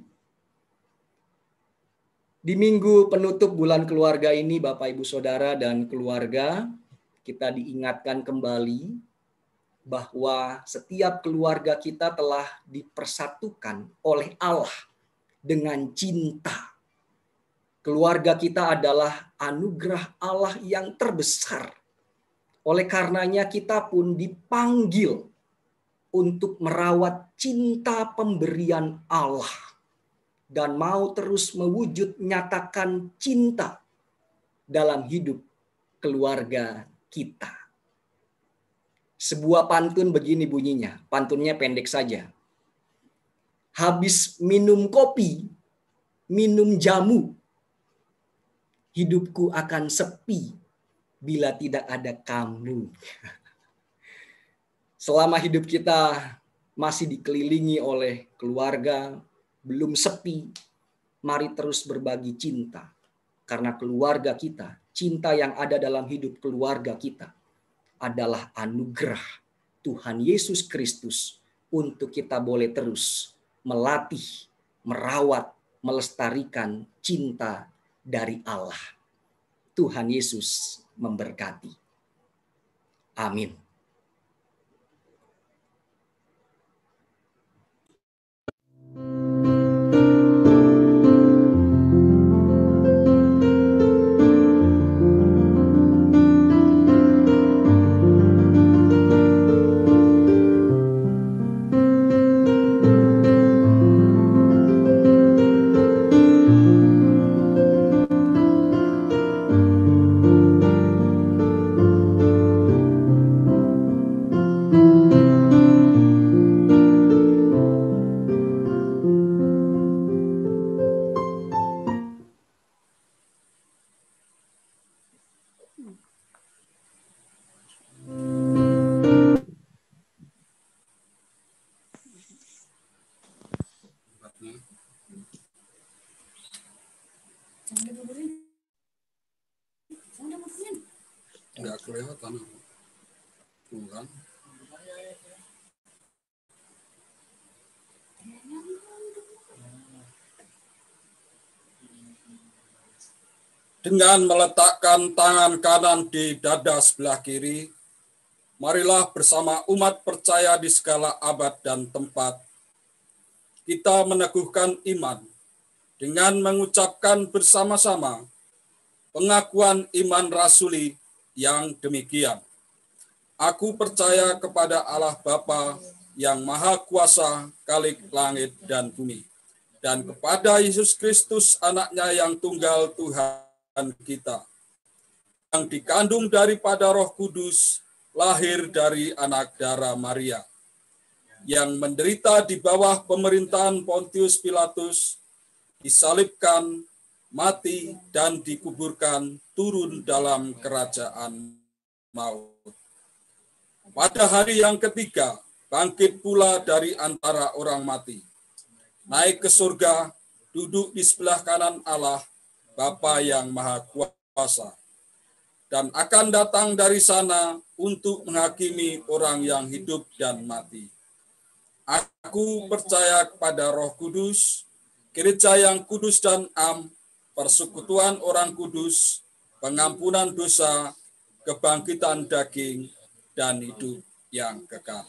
Di minggu penutup bulan keluarga ini, Bapak, Ibu, Saudara, dan keluarga, kita diingatkan kembali bahwa setiap keluarga kita telah dipersatukan oleh Allah dengan cinta. Keluarga kita adalah anugerah Allah yang terbesar. Oleh karenanya kita pun dipanggil untuk merawat cinta pemberian Allah dan mau terus mewujud nyatakan cinta dalam hidup keluarga kita. Sebuah pantun begini bunyinya, pantunnya pendek saja. Habis minum kopi, minum jamu, hidupku akan sepi bila tidak ada kamu. Selama hidup kita masih dikelilingi oleh keluarga, belum sepi, mari terus berbagi cinta. Karena keluarga kita, cinta yang ada dalam hidup keluarga kita adalah anugerah Tuhan Yesus Kristus untuk kita boleh terus melatih, merawat, melestarikan cinta dari Allah. Tuhan Yesus memberkati. Amin. Nggak kelihatan. Bukan. Dengan meletakkan tangan kanan di dada sebelah kiri, marilah bersama umat percaya di segala abad dan tempat, kita meneguhkan iman dengan mengucapkan bersama-sama pengakuan iman rasuli yang demikian. Aku percaya kepada Allah Bapa yang Maha Kuasa, Khalik langit dan bumi, dan kepada Yesus Kristus, anaknya yang tunggal Tuhan kita, yang dikandung daripada Roh Kudus, lahir dari anak darah Maria, yang menderita di bawah pemerintahan Pontius Pilatus, disalibkan, mati, dan dikuburkan, turun dalam kerajaan maut. Pada hari yang ketiga, bangkit pula dari antara orang mati, naik ke surga, duduk di sebelah kanan Allah, Bapa yang Maha Kuasa, dan akan datang dari sana untuk menghakimi orang yang hidup dan mati. Aku percaya kepada Roh Kudus, gereja yang kudus dan am, persekutuan orang kudus, pengampunan dosa, kebangkitan daging, dan hidup yang kekal.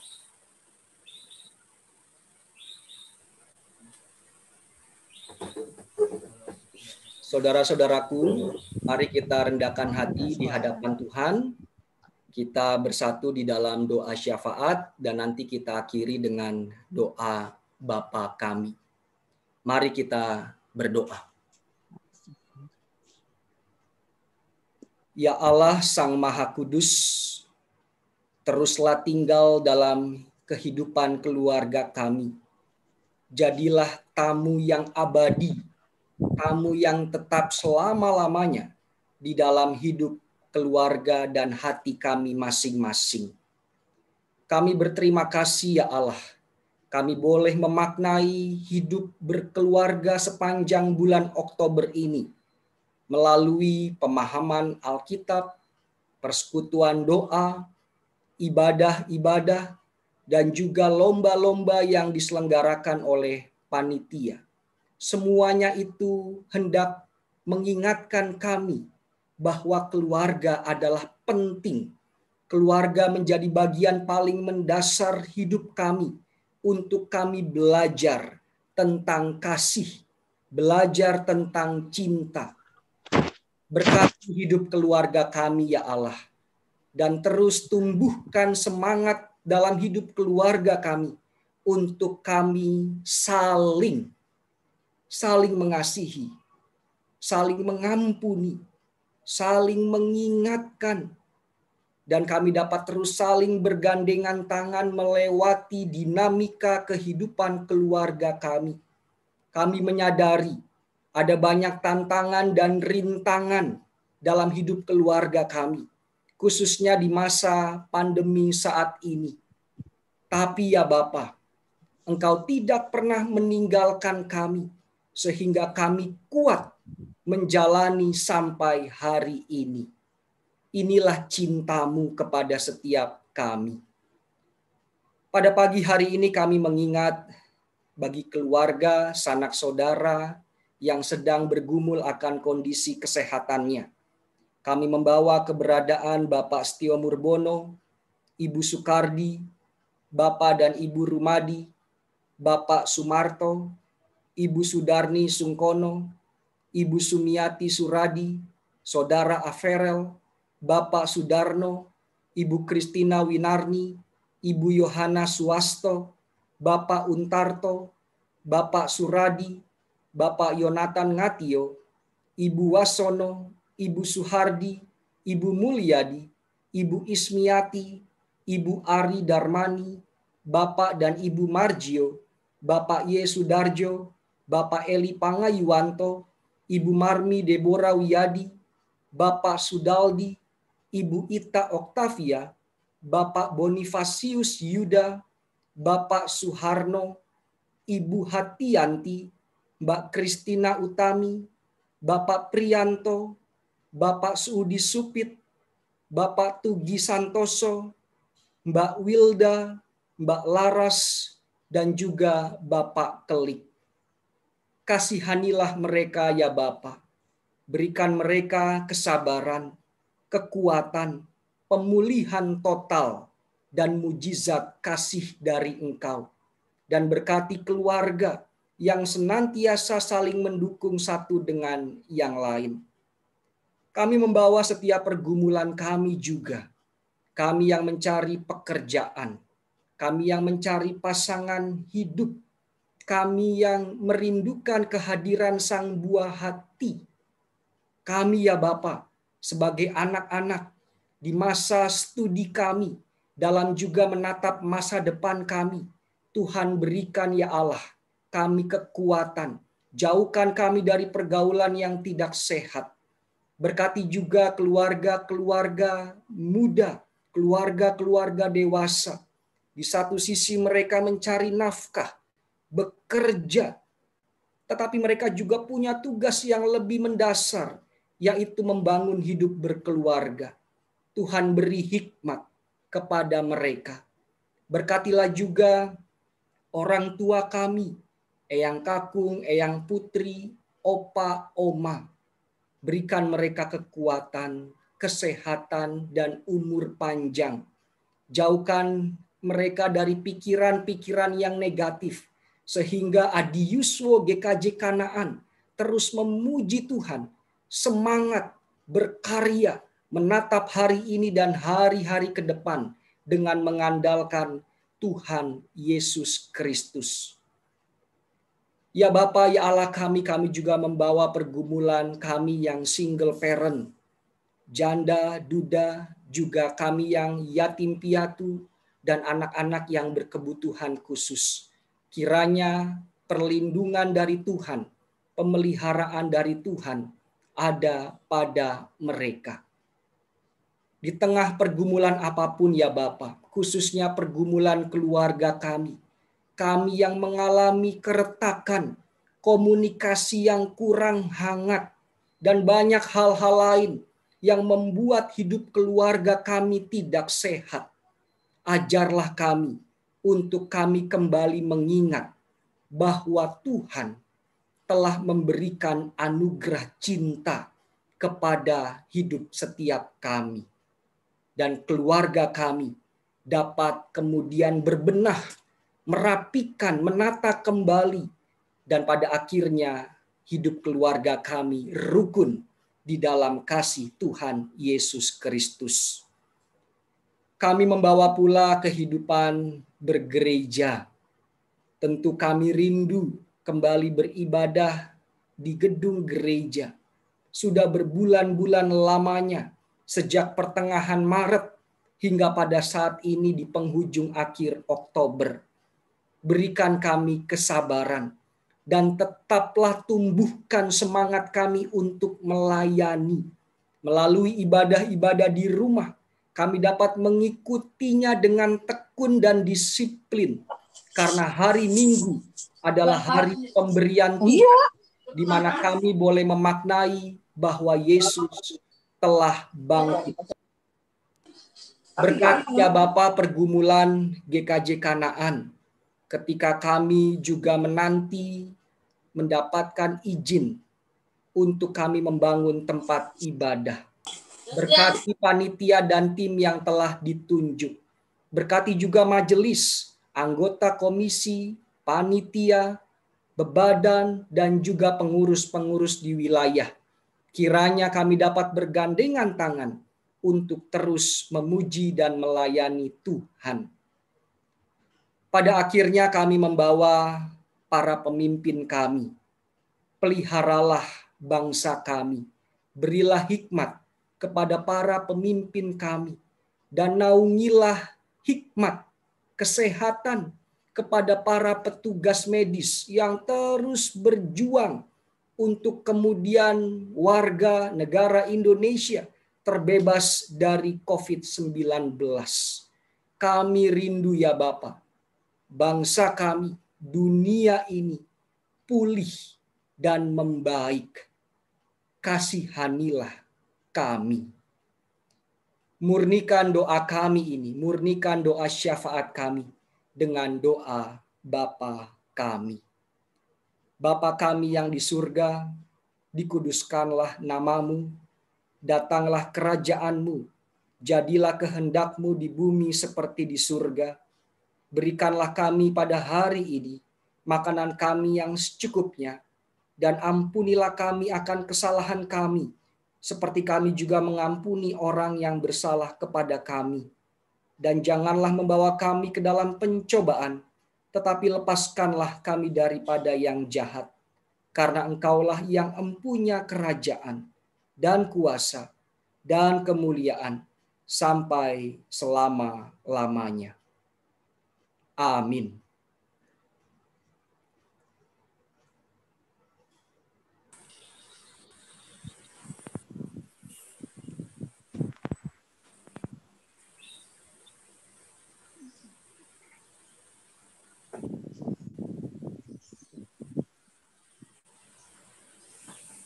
Saudara-saudaraku, mari kita rendahkan hati di hadapan Tuhan. Kita bersatu di dalam doa syafaat dan nanti kita akhiri dengan doa Bapa kami. Mari kita berdoa. Ya Allah Sang Maha Kudus, teruslah tinggal dalam kehidupan keluarga kami. Jadilah tamu yang abadi, tamu yang tetap selama-lamanya di dalam hidup keluarga dan hati kami masing-masing. Kami berterima kasih ya Allah, kami boleh memaknai hidup berkeluarga sepanjang bulan Oktober ini melalui pemahaman Alkitab, persekutuan doa, ibadah-ibadah, dan juga lomba-lomba yang diselenggarakan oleh panitia. Semuanya itu hendak mengingatkan kami bahwa keluarga adalah penting. Keluarga menjadi bagian paling mendasar hidup kami untuk kami belajar tentang kasih, belajar tentang cinta. Berkati hidup keluarga kami ya Allah. dan terus tumbuhkan semangat dalam hidup keluarga kami untuk kami saling mengasihi, saling mengampuni, saling mengingatkan, dan kami dapat terus saling bergandengan tangan melewati dinamika kehidupan keluarga kami. Kami menyadari ada banyak tantangan dan rintangan dalam hidup keluarga kami, khususnya di masa pandemi saat ini. Tapi ya Bapa, Engkau tidak pernah meninggalkan kami, sehingga kami kuat menjalani sampai hari ini. Inilah cinta-Mu kepada setiap kami. Pada pagi hari ini kami mengingat bagi keluarga, sanak saudara yang sedang bergumul akan kondisi kesehatannya. Kami membawa keberadaan Bapak Setio Murbono, Ibu Sukardi, Bapak dan Ibu Rumadi, Bapak Sumarto, Ibu Sudarni Sungkono, Ibu Sumiati Suradi, Saudara Averel, Bapak Sudarno, Ibu Kristina Winarni, Ibu Yohana Suwasto, Bapak Untarto, Bapak Suradi, Bapak Yonatan Ngatio, Ibu Wasono, Ibu Suhardi, Ibu Mulyadi, Ibu Ismiati, Ibu Ari Darmani, Bapak dan Ibu Margio, Bapak Y. Sudarjo, Bapak Eli Pangayuwanto, Ibu Marmi Deborah Wiyadi, Bapak Sudaldi, Ibu Ita Oktavia, Bapak Bonifasius Yuda, Bapak Suharno, Ibu Hatianti, Mbak Kristina Utami, Bapak Prianto, Bapak Suudi Supit, Bapak Tugi Santoso, Mbak Wilda, Mbak Laras, dan juga Bapak Kelik. Kasihanilah mereka ya Bapa. Berikan mereka kesabaran, kekuatan, pemulihan total, dan mujizat kasih dari Engkau. Dan berkati keluarga yang senantiasa saling mendukung satu dengan yang lain. Kami membawa setiap pergumulan kami juga. Kami yang mencari pekerjaan, kami yang mencari pasangan hidup, kami yang merindukan kehadiran Sang Buah Hati. Kami ya Bapa, sebagai anak-anak di masa studi kami, dalam juga menatap masa depan kami, Tuhan berikan ya Allah kami kekuatan, jauhkan kami dari pergaulan yang tidak sehat. Berkati juga keluarga-keluarga muda, keluarga-keluarga dewasa. Di satu sisi mereka mencari nafkah, bekerja, tetapi mereka juga punya tugas yang lebih mendasar, yaitu membangun hidup berkeluarga. Tuhan beri hikmat kepada mereka. Berkatilah juga orang tua kami, Eyang Kakung, Eyang Putri, Opa, Oma. Berikan mereka kekuatan, kesehatan, dan umur panjang. Jauhkan mereka dari pikiran-pikiran yang negatif, sehingga Adi Yuswo GKJ Kanaan terus memuji Tuhan, semangat berkarya, menatap hari ini dan hari-hari ke depan dengan mengandalkan Tuhan Yesus Kristus. Ya Bapa, ya Allah kami juga membawa pergumulan kami yang single parent, janda, duda, juga kami yang yatim piatu, dan anak-anak yang berkebutuhan khusus. Kiranya perlindungan dari Tuhan, pemeliharaan dari Tuhan ada pada mereka. Di tengah pergumulan apapun ya Bapa, khususnya pergumulan keluarga kami yang mengalami keretakan, komunikasi yang kurang hangat, dan banyak hal-hal lain yang membuat hidup keluarga kami tidak sehat. Ajarlah kami untuk kami kembali mengingat bahwa Tuhan telah memberikan anugerah cinta kepada hidup setiap kami. Dan keluarga kami dapat kemudian berbenah, merapikan, menata kembali, dan pada akhirnya hidup keluarga kami rukun di dalam kasih Tuhan Yesus Kristus. Kami membawa pula kehidupan bergereja. Tentu kami rindu kembali beribadah di gedung gereja. Sudah berbulan-bulan lamanya, sejak pertengahan Maret hingga pada saat ini di penghujung akhir Oktober. Berikan kami kesabaran dan tetaplah tumbuhkan semangat kami untuk melayani. Melalui ibadah-ibadah di rumah, kami dapat mengikutinya dengan tekun dan disiplin. Karena hari Minggu adalah hari pemberian Tuhan, di mana kami boleh memaknai bahwa Yesus telah bangkit. Berkati ya Bapa pergumulan GKJ Kanaan, ketika kami juga menanti mendapatkan izin untuk kami membangun tempat ibadah. Berkati panitia dan tim yang telah ditunjuk. Berkati juga majelis, anggota komisi, panitia, bebadan, dan juga pengurus-pengurus di wilayah. Kiranya kami dapat bergandengan tangan untuk terus memuji dan melayani Tuhan. Pada akhirnya kami membawa para pemimpin kami. Peliharalah bangsa kami. Berilah hikmat kepada para pemimpin kami. Dan naungilah hikmat, kesehatan kepada para petugas medis yang terus berjuang untuk kemudian warga negara Indonesia terbebas dari COVID-19. Kami rindu ya Bapa, bangsa kami, dunia ini pulih dan membaik. Kasihanilah kami. Murnikan doa kami ini, murnikan doa syafaat kami dengan doa Bapa kami. Bapa kami yang di surga, dikuduskanlah namamu, datanglah kerajaanmu, jadilah kehendakmu di bumi seperti di surga. Berikanlah kami pada hari ini makanan kami yang secukupnya, dan ampunilah kami akan kesalahan kami, seperti kami juga mengampuni orang yang bersalah kepada kami. Dan janganlah membawa kami ke dalam pencobaan, tetapi lepaskanlah kami daripada yang jahat. Karena Engkaulah yang empunya kerajaan, dan kuasa, dan kemuliaan, sampai selama-lamanya. Amin.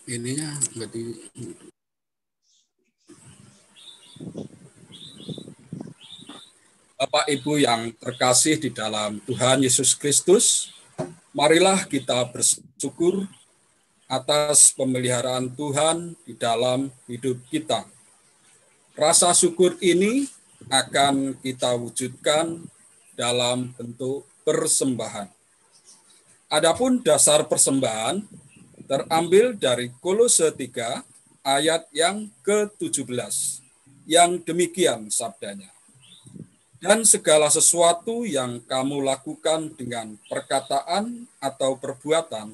Ininya nggak di. Bapak Ibu yang terkasih di dalam Tuhan Yesus Kristus, marilah kita bersyukur atas pemeliharaan Tuhan di dalam hidup kita. Rasa syukur ini akan kita wujudkan dalam bentuk persembahan. Adapun dasar persembahan terambil dari Kolose 3 ayat yang ke-17, yang demikian sabdanya. Dan segala sesuatu yang kamu lakukan dengan perkataan atau perbuatan,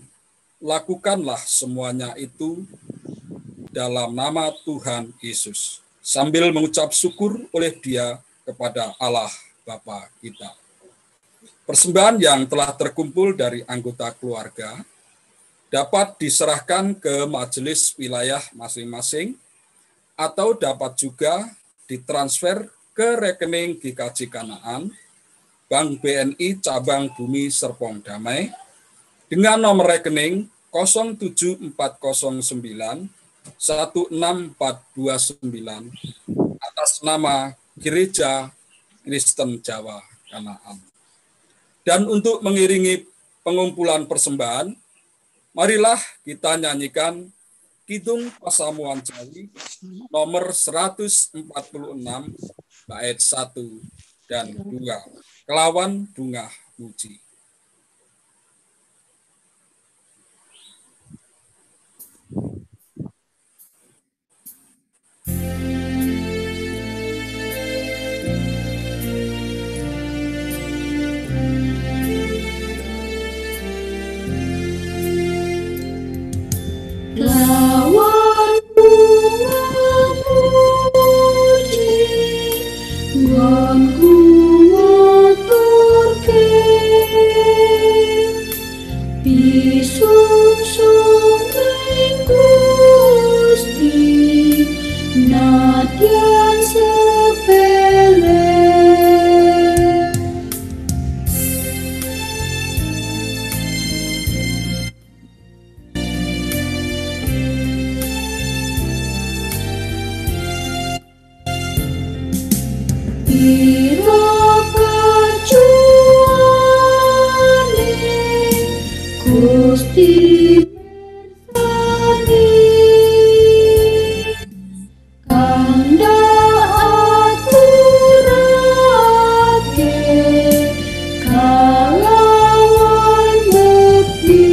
lakukanlah semuanya itu dalam nama Tuhan Yesus, sambil mengucap syukur oleh Dia kepada Allah Bapa kita. Persembahan yang telah terkumpul dari anggota keluarga dapat diserahkan ke majelis wilayah masing-masing atau dapat juga ditransfer ke rekening GKJ Kanaan, Bank BNI Cabang Bumi Serpong Damai, dengan nomor rekening 07409 16429 atas nama Gereja Kristen Jawa Kanaan. Dan untuk mengiringi pengumpulan persembahan, marilah kita nyanyikan Kidung Pasamuan Jawi nomor 146 bait 1 dan 2, kelawan bungah puji. Sira kacuane Gusti mirsani kanda aturake kalawan bekti.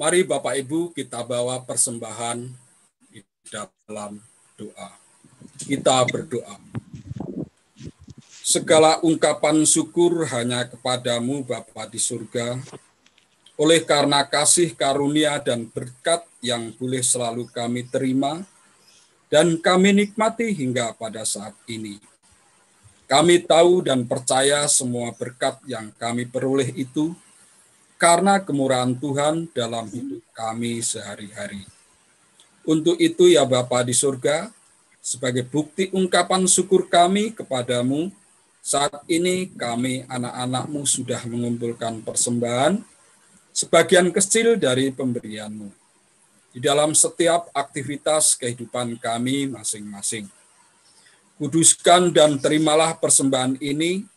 Mari Bapak Ibu kita bawa persembahan di dalam doa. Kita berdoa. Segala ungkapan syukur hanya kepadamu Bapa di surga, oleh karena kasih karunia dan berkat yang boleh selalu kami terima dan kami nikmati hingga pada saat ini. Kami tahu dan percaya semua berkat yang kami peroleh itu karena kemurahan Tuhan dalam hidup kami sehari-hari. Untuk itu ya Bapa di surga, sebagai bukti ungkapan syukur kami kepadamu, saat ini kami anak-anak-mu sudah mengumpulkan persembahan, sebagian kecil dari pemberian-mu, di dalam setiap aktivitas kehidupan kami masing-masing. Kuduskan dan terimalah persembahan ini,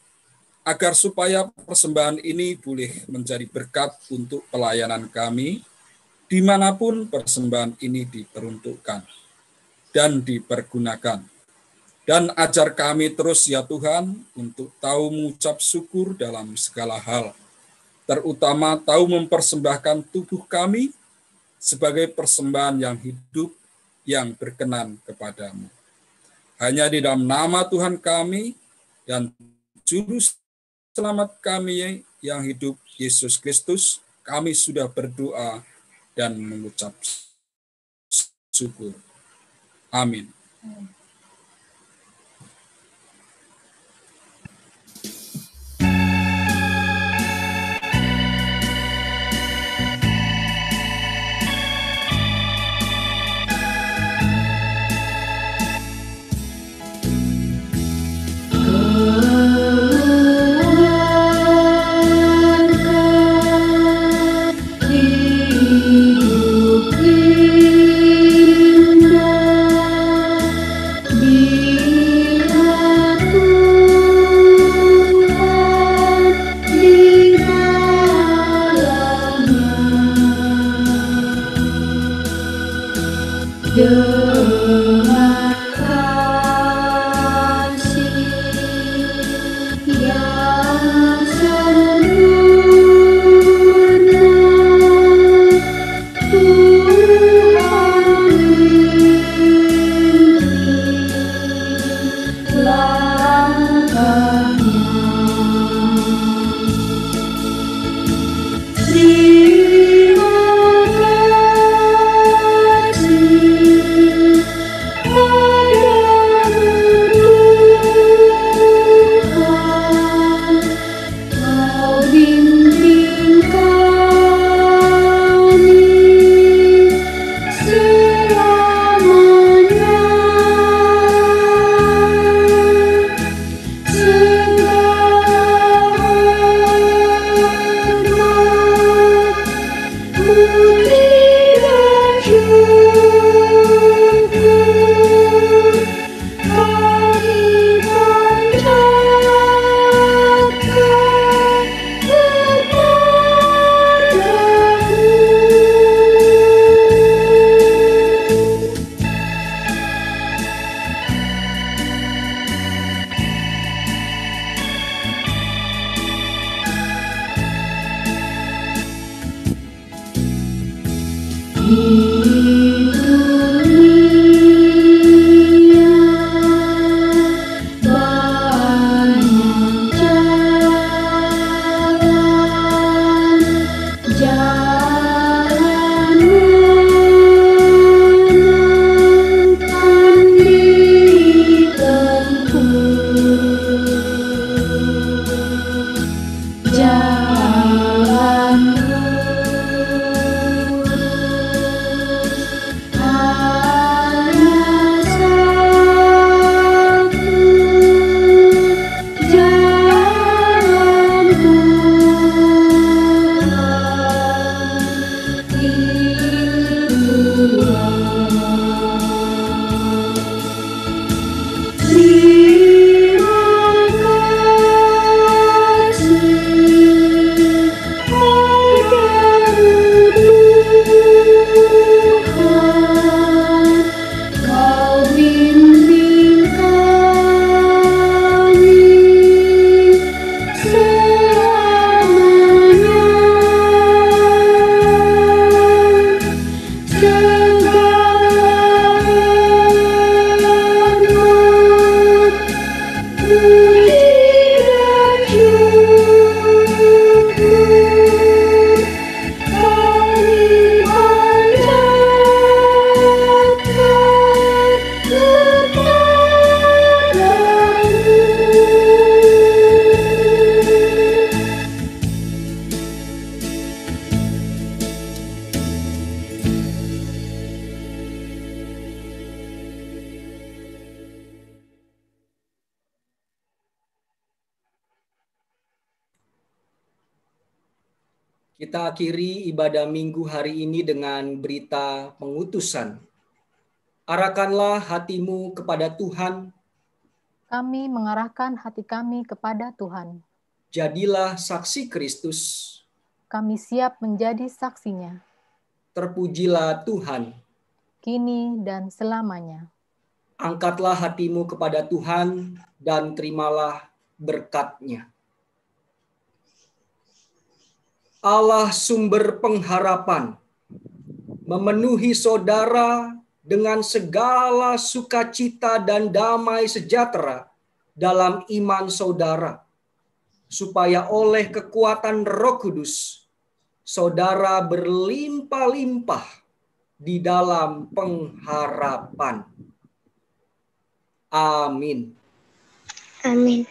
agar supaya persembahan ini boleh menjadi berkat untuk pelayanan kami, dimanapun persembahan ini diperuntukkan dan dipergunakan. Dan ajar kami terus ya Tuhan, untuk tahu mengucap syukur dalam segala hal, terutama tahu mempersembahkan tubuh kami sebagai persembahan yang hidup, yang berkenan kepadamu. Hanya di dalam nama Tuhan kami dan Juru Selamat kami yang hidup, Yesus Kristus, kami sudah berdoa dan mengucap syukur. Amin. Kita akhiri ibadah minggu hari ini dengan berita pengutusan. Arahkanlah hatimu kepada Tuhan. Kami mengarahkan hati kami kepada Tuhan. Jadilah saksi Kristus. Kami siap menjadi saksinya. Terpujilah Tuhan. Kini dan selamanya. Angkatlah hatimu kepada Tuhan dan terimalah berkat-Nya. Allah sumber pengharapan, memenuhi saudara dengan segala sukacita dan damai sejahtera dalam iman saudara, supaya oleh kekuatan Roh Kudus, saudara berlimpah-limpah di dalam pengharapan. Amin. Amin.